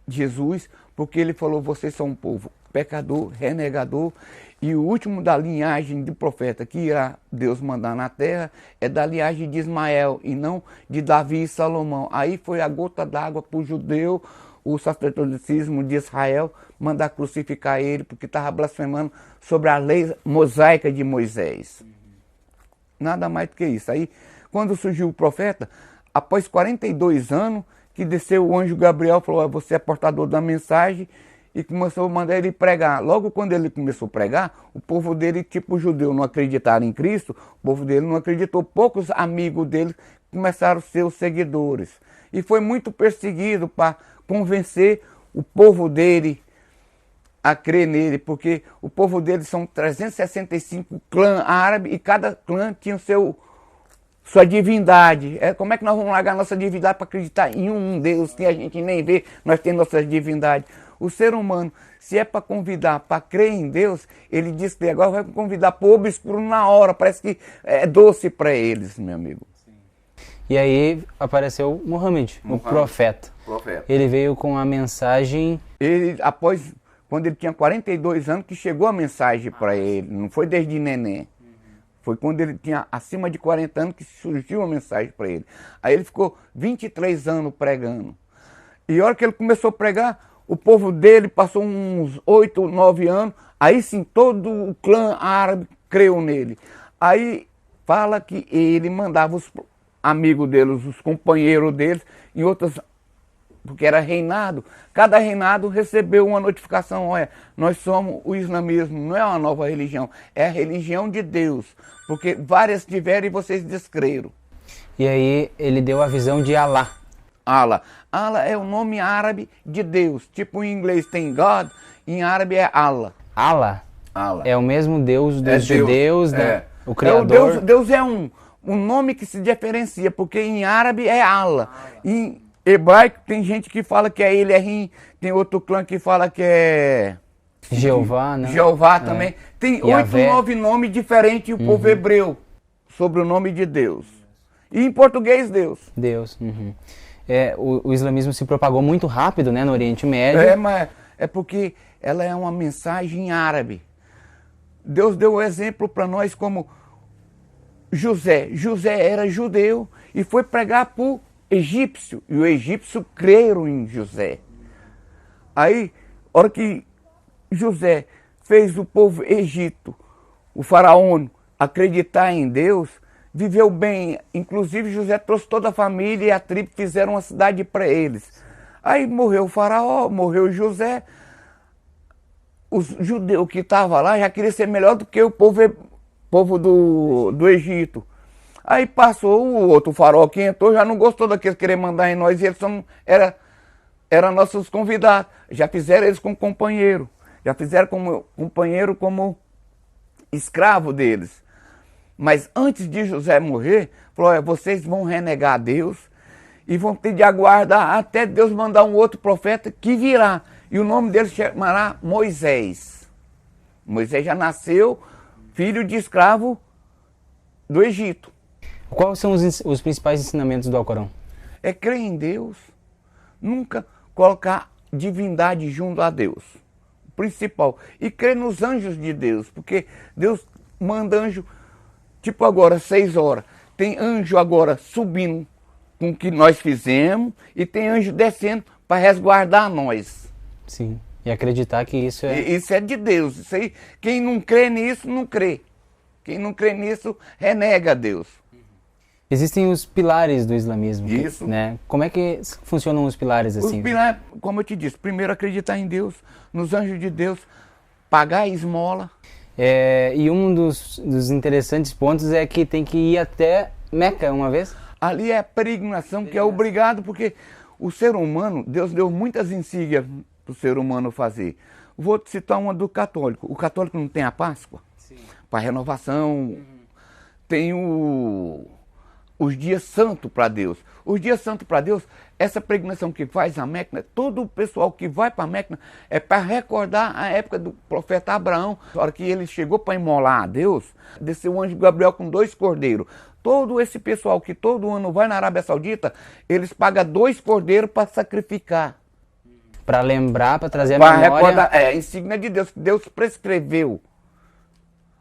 Jesus, porque ele falou, vocês são um povo pecador, renegador, e o último da linhagem de profeta que irá Deus mandar na terra é da linhagem de Ismael, e não de Davi e Salomão. Aí foi a gota d'água para o judeu, o sacerdotalismo de Israel, mandar crucificar ele, porque estava blasfemando sobre a lei mosaica de Moisés. Nada mais do que isso. Aí, quando surgiu o profeta, após 42 anos, que desceu o anjo Gabriel, falou, você é portador da mensagem, e começou a mandar ele pregar. Logo quando ele começou a pregar, o povo dele, tipo judeu, não acreditaram em Cristo, o povo dele não acreditou. Poucos amigos dele começaram a ser os seguidores. E foi muito perseguido para convencer o povo dele a crer nele, porque o povo dele são 365 clãs árabes e cada clã tinha sua divindade. Como é que nós vamos largar nossa divindade para acreditar em um Deus que a gente nem vê, nós temos nossas divindades? O ser humano, se é para convidar para crer em Deus, ele diz que agora vai convidar para o obscuro na hora, parece que é doce para eles, meu amigo. E aí apareceu Muhammad, o profeta. Ele veio com a mensagem... Ele, quando ele tinha 42 anos, que chegou a mensagem para ele, não foi desde neném. Foi quando ele tinha acima de 40 anos que surgiu a mensagem para ele. Aí ele ficou 23 anos pregando. E a hora que ele começou a pregar, o povo dele passou uns 8, 9 anos, aí sim todo o clã árabe creu nele. Aí fala que ele mandava os amigos deles, os companheiros deles, em outras... porque era reinado, cada reinado recebeu uma notificação, olha, nós somos o islamismo, não é uma nova religião, é a religião de Deus, porque várias tiveram e vocês descreram. E aí ele deu a visão de Alá. Allah. Allah é o nome árabe de Deus, tipo em inglês tem God, em árabe é Allah. Allah? Allah. É o mesmo Deus dos judeus, né? O Criador. Deus é um nome que se diferencia, porque em árabe é Allah. Em hebraico tem gente que fala que é Elohim, tem outro clã que fala que é... Jeová, né? Jeová também. Tem 8, 9 nomes diferentes o povo hebreu sobre o nome de Deus. E em português, Deus. Deus. O islamismo se propagou muito rápido, né, no Oriente Médio. Mas é porque ela é uma mensagem árabe. Deus deu o exemplo para nós como José. José era judeu e foi pregar para o egípcio. E os egípcios creram em José. Aí, a hora que José fez o povo Egito, o faraó, acreditar em Deus, viveu bem. Inclusive José trouxe toda a família e a tribo, fizeram uma cidade para eles. Aí morreu o faraó, morreu José. Os judeus que estavam lá já queriam ser melhor do que o povo do Egito. Aí passou o outro faraó que entrou, já não gostou daqueles que queriam mandar em nós, e eles eram nossos convidados. Já fizeram eles como companheiro. Já fizeram como companheiro, como escravo deles. Mas antes de José morrer, falou, olha, vocês vão renegar a Deus e vão ter de aguardar até Deus mandar um outro profeta que virá. E o nome dele se chamará Moisés. Moisés já nasceu filho de escravo do Egito. Quais são os principais ensinamentos do Alcorão? é crer em Deus, nunca colocar divindade junto a Deus, o principal, e crer nos anjos de Deus, porque Deus manda anjo, tipo agora, 6 horas, tem anjo agora subindo com o que nós fizemos, e tem anjo descendo para resguardar nós. Sim, e acreditar que isso é... Isso é de Deus, isso aí, quem não crê nisso, não crê. Quem não crê nisso, renega a Deus. Existem os pilares do islamismo. Isso. Né? Como é que funcionam os pilares assim? Os pilares, como eu te disse, primeiro acreditar em Deus, nos anjos de Deus, pagar a esmola. E um dos interessantes pontos é que tem que ir até Meca uma vez? Ali é a peregrinação que é obrigado, porque o ser humano, Deus deu muitas insígnias para o ser humano fazer. Vou te citar uma do católico. O católico não tem a Páscoa? Para renovação, tem os dias santos para Deus. Os dias santos para Deus, essa peregrinação que faz a Meca, todo o pessoal que vai para a Meca é para recordar a época do profeta Abraão. Na hora que ele chegou para imolar a Deus, desceu o anjo Gabriel com 2 cordeiros. Todo esse pessoal que todo ano vai na Arábia Saudita, eles pagam 2 cordeiros para sacrificar. Para lembrar, para trazer a memória. Para recordar, a insígnia de Deus, que Deus prescreveu.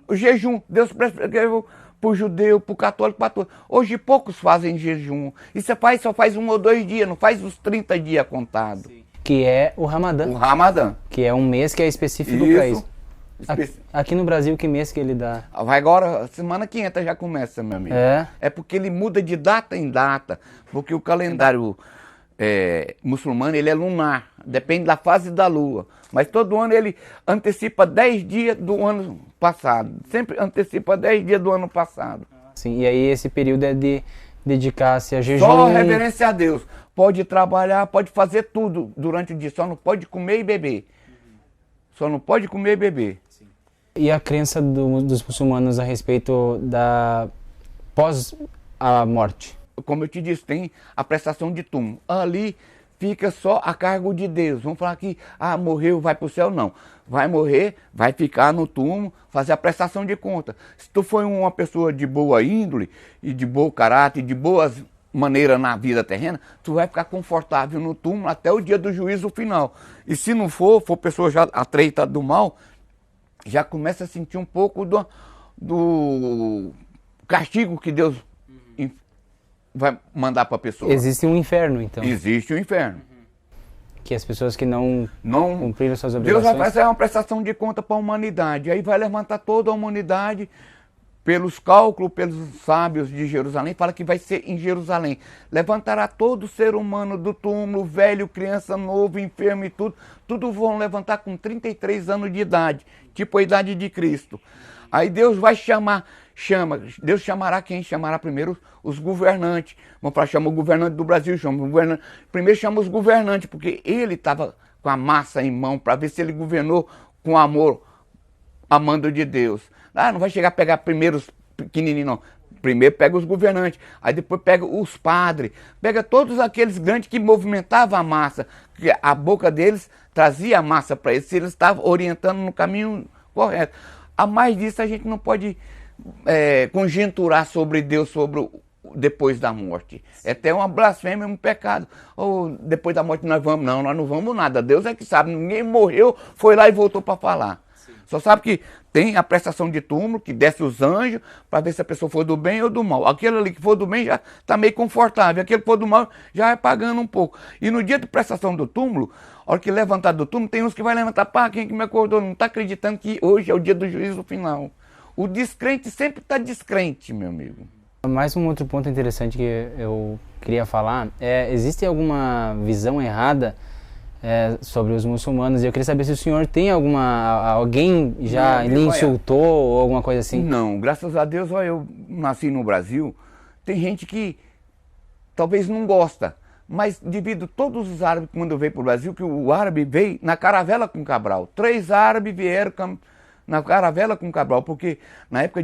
O jejum, Deus prescreveu para o judeu, para o católico, para todos. Hoje poucos fazem jejum. E você só faz 1 ou 2 dias, não faz os 30 dias contados. Que é o Ramadã. O Ramadã. Que é um mês que é específico para isso. Aqui no Brasil, que mês que ele dá? Vai agora, semana que entra já começa, meu amigo. É porque ele muda de data em data, porque o calendário muçulmano, ele é lunar, depende da fase da lua. Mas todo ano ele antecipa 10 dias do ano passado, sempre antecipa 10 dias do ano passado. Sim, e aí esse período é de dedicar-se a jejum. Só reverência a Deus. Pode trabalhar, pode fazer tudo durante o dia, só não pode comer e beber. Só não pode comer e beber. E a crença dos muçulmanos a respeito da pós a morte? Como eu te disse, tem a prestação de túmulo. Ali fica só a cargo de Deus. Vamos falar que, morreu, vai para o céu, não. Vai morrer, vai ficar no túmulo, fazer a prestação de conta. Se tu for uma pessoa de boa índole, e de bom caráter, de boas maneiras na vida terrena, tu vai ficar confortável no túmulo até o dia do juízo final. E se não for pessoa já atreita do mal, já começa a sentir um pouco do castigo que Deus vai mandar para a pessoa. Existe um inferno, então? Existe um inferno. Que as pessoas que não cumpriram suas obrigações... Deus vai fazer uma prestação de conta para a humanidade. Aí vai levantar toda a humanidade, pelos cálculos, pelos sábios de Jerusalém, fala que vai ser em Jerusalém. Levantará todo ser humano do túmulo, velho, criança, novo, enfermo e tudo vão levantar com 33 anos de idade, tipo a idade de Cristo. Aí Deus vai Deus chamará quem? Chamará primeiro os governantes. Vamos falar, chama o governante do Brasil, primeiro chama os governantes, porque ele estava com a massa em mão para ver se ele governou com amor, amando de Deus. Não vai chegar a pegar primeiro os pequenininhos, não. Primeiro pega os governantes, aí depois pega os padres, pega todos aqueles grandes que movimentavam a massa, que a boca deles trazia a massa para eles, se eles estavam orientando no caminho correto. A mais disso a gente não pode conjecturar sobre Deus, sobre depois da morte. É até uma blasfêmia, um pecado. Ou depois da morte nós vamos? Não, nós não vamos nada. Deus é que sabe. Ninguém morreu, foi lá e voltou para falar. Sim. Só sabe que tem a prestação de túmulo, que desce os anjos, para ver se a pessoa for do bem ou do mal. Aquele ali que for do bem já está meio confortável. Aquele que for do mal já vai pagando um pouco. E no dia de prestação do túmulo, a hora que levantar do túmulo, tem uns que vai levantar, quem que me acordou? Não está acreditando que hoje é o dia do juízo final. O descrente sempre está descrente, meu amigo. Mais um outro ponto interessante que eu queria falar existe alguma visão errada sobre os muçulmanos? E eu queria saber se o senhor tem alguém já lhe insultou ou alguma coisa assim? Não, graças a Deus, eu nasci no Brasil, tem gente que talvez não gosta, mas devido a todos os árabes quando veio para o Brasil, que o árabe veio na caravela com Cabral. 3 árabes vieram na caravela com Cabral, porque na época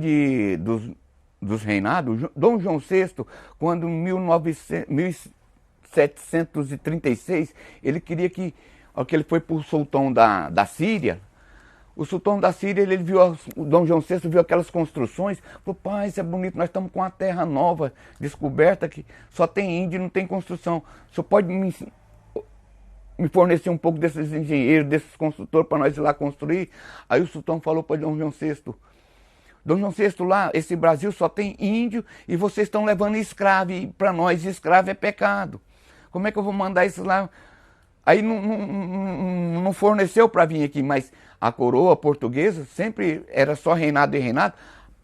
dos reinados, Dom João VI, quando em 1736, ele queria que ele foi para o sultão da Síria, O sultão da Síria, ele viu, o Dom João VI viu aquelas construções, falou, pai, isso é bonito, nós estamos com uma terra nova, descoberta, que só tem índio e não tem construção. O senhor pode me fornecer um pouco desses engenheiros, desses construtores, para nós ir lá construir? Aí o sultão falou para Dom João VI, Dom João VI, lá, esse Brasil só tem índio e vocês estão levando escravo, e para nós escravo é pecado. Como é que eu vou mandar isso lá? Aí não forneceu para vir aqui, mas a coroa portuguesa sempre era só reinado e reinado.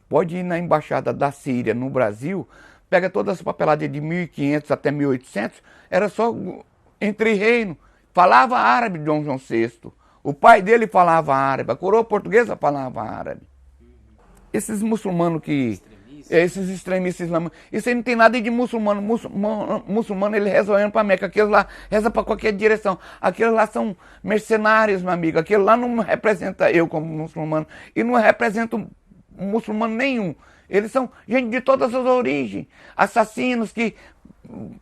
Pode ir na embaixada da Síria no Brasil, pega todas as papeladas de 1500 até 1800, era só entre reino. Falava árabe Dom João VI, o pai dele falava árabe, a coroa portuguesa falava árabe. Esses muçulmanos que... Esses extremistas islâmicos, isso aí não tem nada de muçulmano. Muçulmano, ele reza olhando para Meca, aqueles lá reza para qualquer direção. Aqueles lá são mercenários, meu amigo. Aquele lá não representa eu como muçulmano. E não representa muçulmano nenhum. Eles são gente de todas as origens. Assassinos que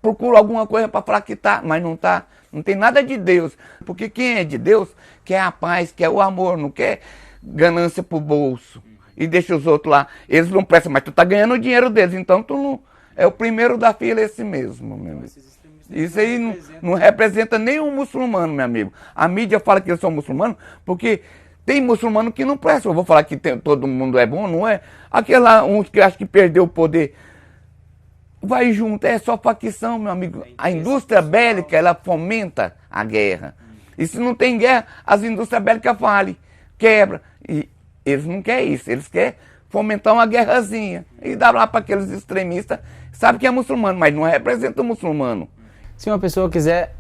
procuram alguma coisa para falar que tá, mas não tá. Não tem nada de Deus. Porque quem é de Deus quer a paz, quer o amor, não quer ganância pro bolso. E deixa os outros lá, eles não prestam, mas tu tá ganhando o dinheiro deles, então tu não... É o primeiro da fila esse mesmo, meu amigo. Isso aí não representa nenhum muçulmano, meu amigo. A mídia fala que eles são muçulmanos, porque tem muçulmano que não presta. Eu vou falar que todo mundo é bom, não é? Aquele lá, uns que acho que perdeu o poder, vai junto, é só facção, meu amigo. A indústria bélica, ela fomenta a guerra. E se não tem guerra, as indústrias bélicas falem, quebra. E eles não querem isso, eles querem fomentar uma guerrazinha. E dá lá para aqueles extremistas, sabe que é muçulmano, mas não representa o muçulmano. Se uma pessoa quiser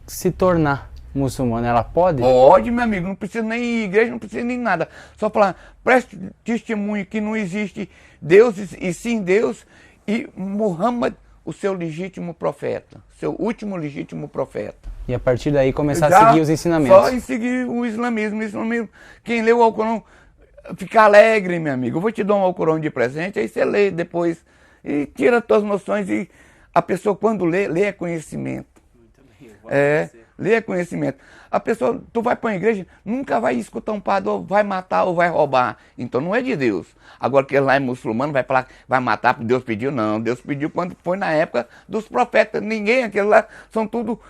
se tornar muçulmana, ela pode? Pode, meu amigo, não precisa nem ir à igreja, não precisa nem nada. Só falar, preste testemunho que não existe Deus e sim Deus e Muhammad, o seu legítimo profeta, seu último legítimo profeta. E a partir daí começar a seguir os ensinamentos. Só em seguir o islamismo. Quem lê o Alcorão fica alegre, meu amigo. Eu vou te dar um Alcorão de presente, aí você lê depois e tira as tuas noções. E a pessoa, quando lê é conhecimento. Lê é conhecimento. A pessoa, tu vai para uma igreja, nunca vai escutar um padre, ou vai matar ou vai roubar. Então não é de Deus. Agora que lá é muçulmano, vai falar, vai matar porque Deus pediu. Não, Deus pediu quando foi na época dos profetas. Ninguém, aqueles lá são tudo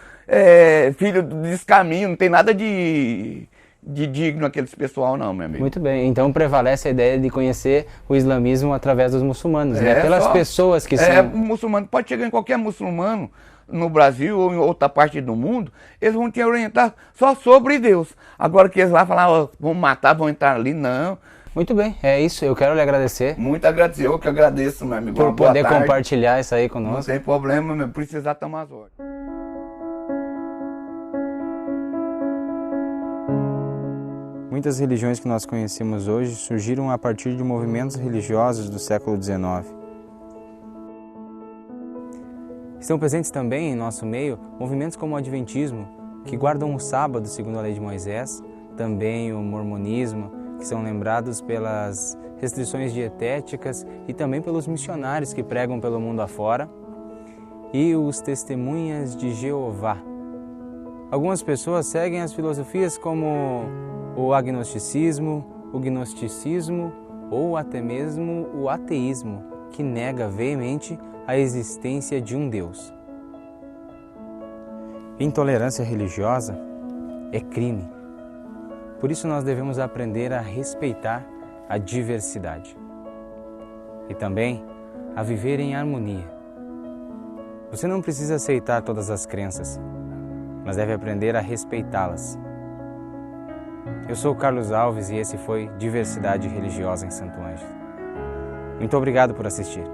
filho do descaminho, não tem nada de digno aqueles pessoal não, meu amigo. Muito bem, então prevalece a ideia de conhecer o islamismo através dos muçulmanos, né? Pelas pessoas que são... muçulmano, pode chegar em qualquer muçulmano no Brasil ou em outra parte do mundo, eles vão te orientar só sobre Deus. Agora que eles lá falar, vão matar, vão entrar ali, não. Muito bem, é isso, eu quero lhe agradecer. Muito agradecer, eu que agradeço, meu amigo. Por poder compartilhar isso aí conosco. Não tem problema, meu, precisar tomar as ordens. Muitas religiões que nós conhecemos hoje surgiram a partir de movimentos religiosos do século XIX. Estão presentes também em nosso meio movimentos como o Adventismo, que guardam o sábado segundo a lei de Moisés, também o Mormonismo, que são lembrados pelas restrições dietéticas e também pelos missionários que pregam pelo mundo afora, e os Testemunhas de Jeová. Algumas pessoas seguem as filosofias como o agnosticismo, o gnosticismo ou até mesmo o ateísmo, que nega veemente a existência de um Deus. Intolerância religiosa é crime. Por isso nós devemos aprender a respeitar a diversidade e também a viver em harmonia. Você não precisa aceitar todas as crenças, mas deve aprender a respeitá-las. Eu sou o Carlos Alves e esse foi Diversidade Religiosa em Santo Ângelo. Muito obrigado por assistir.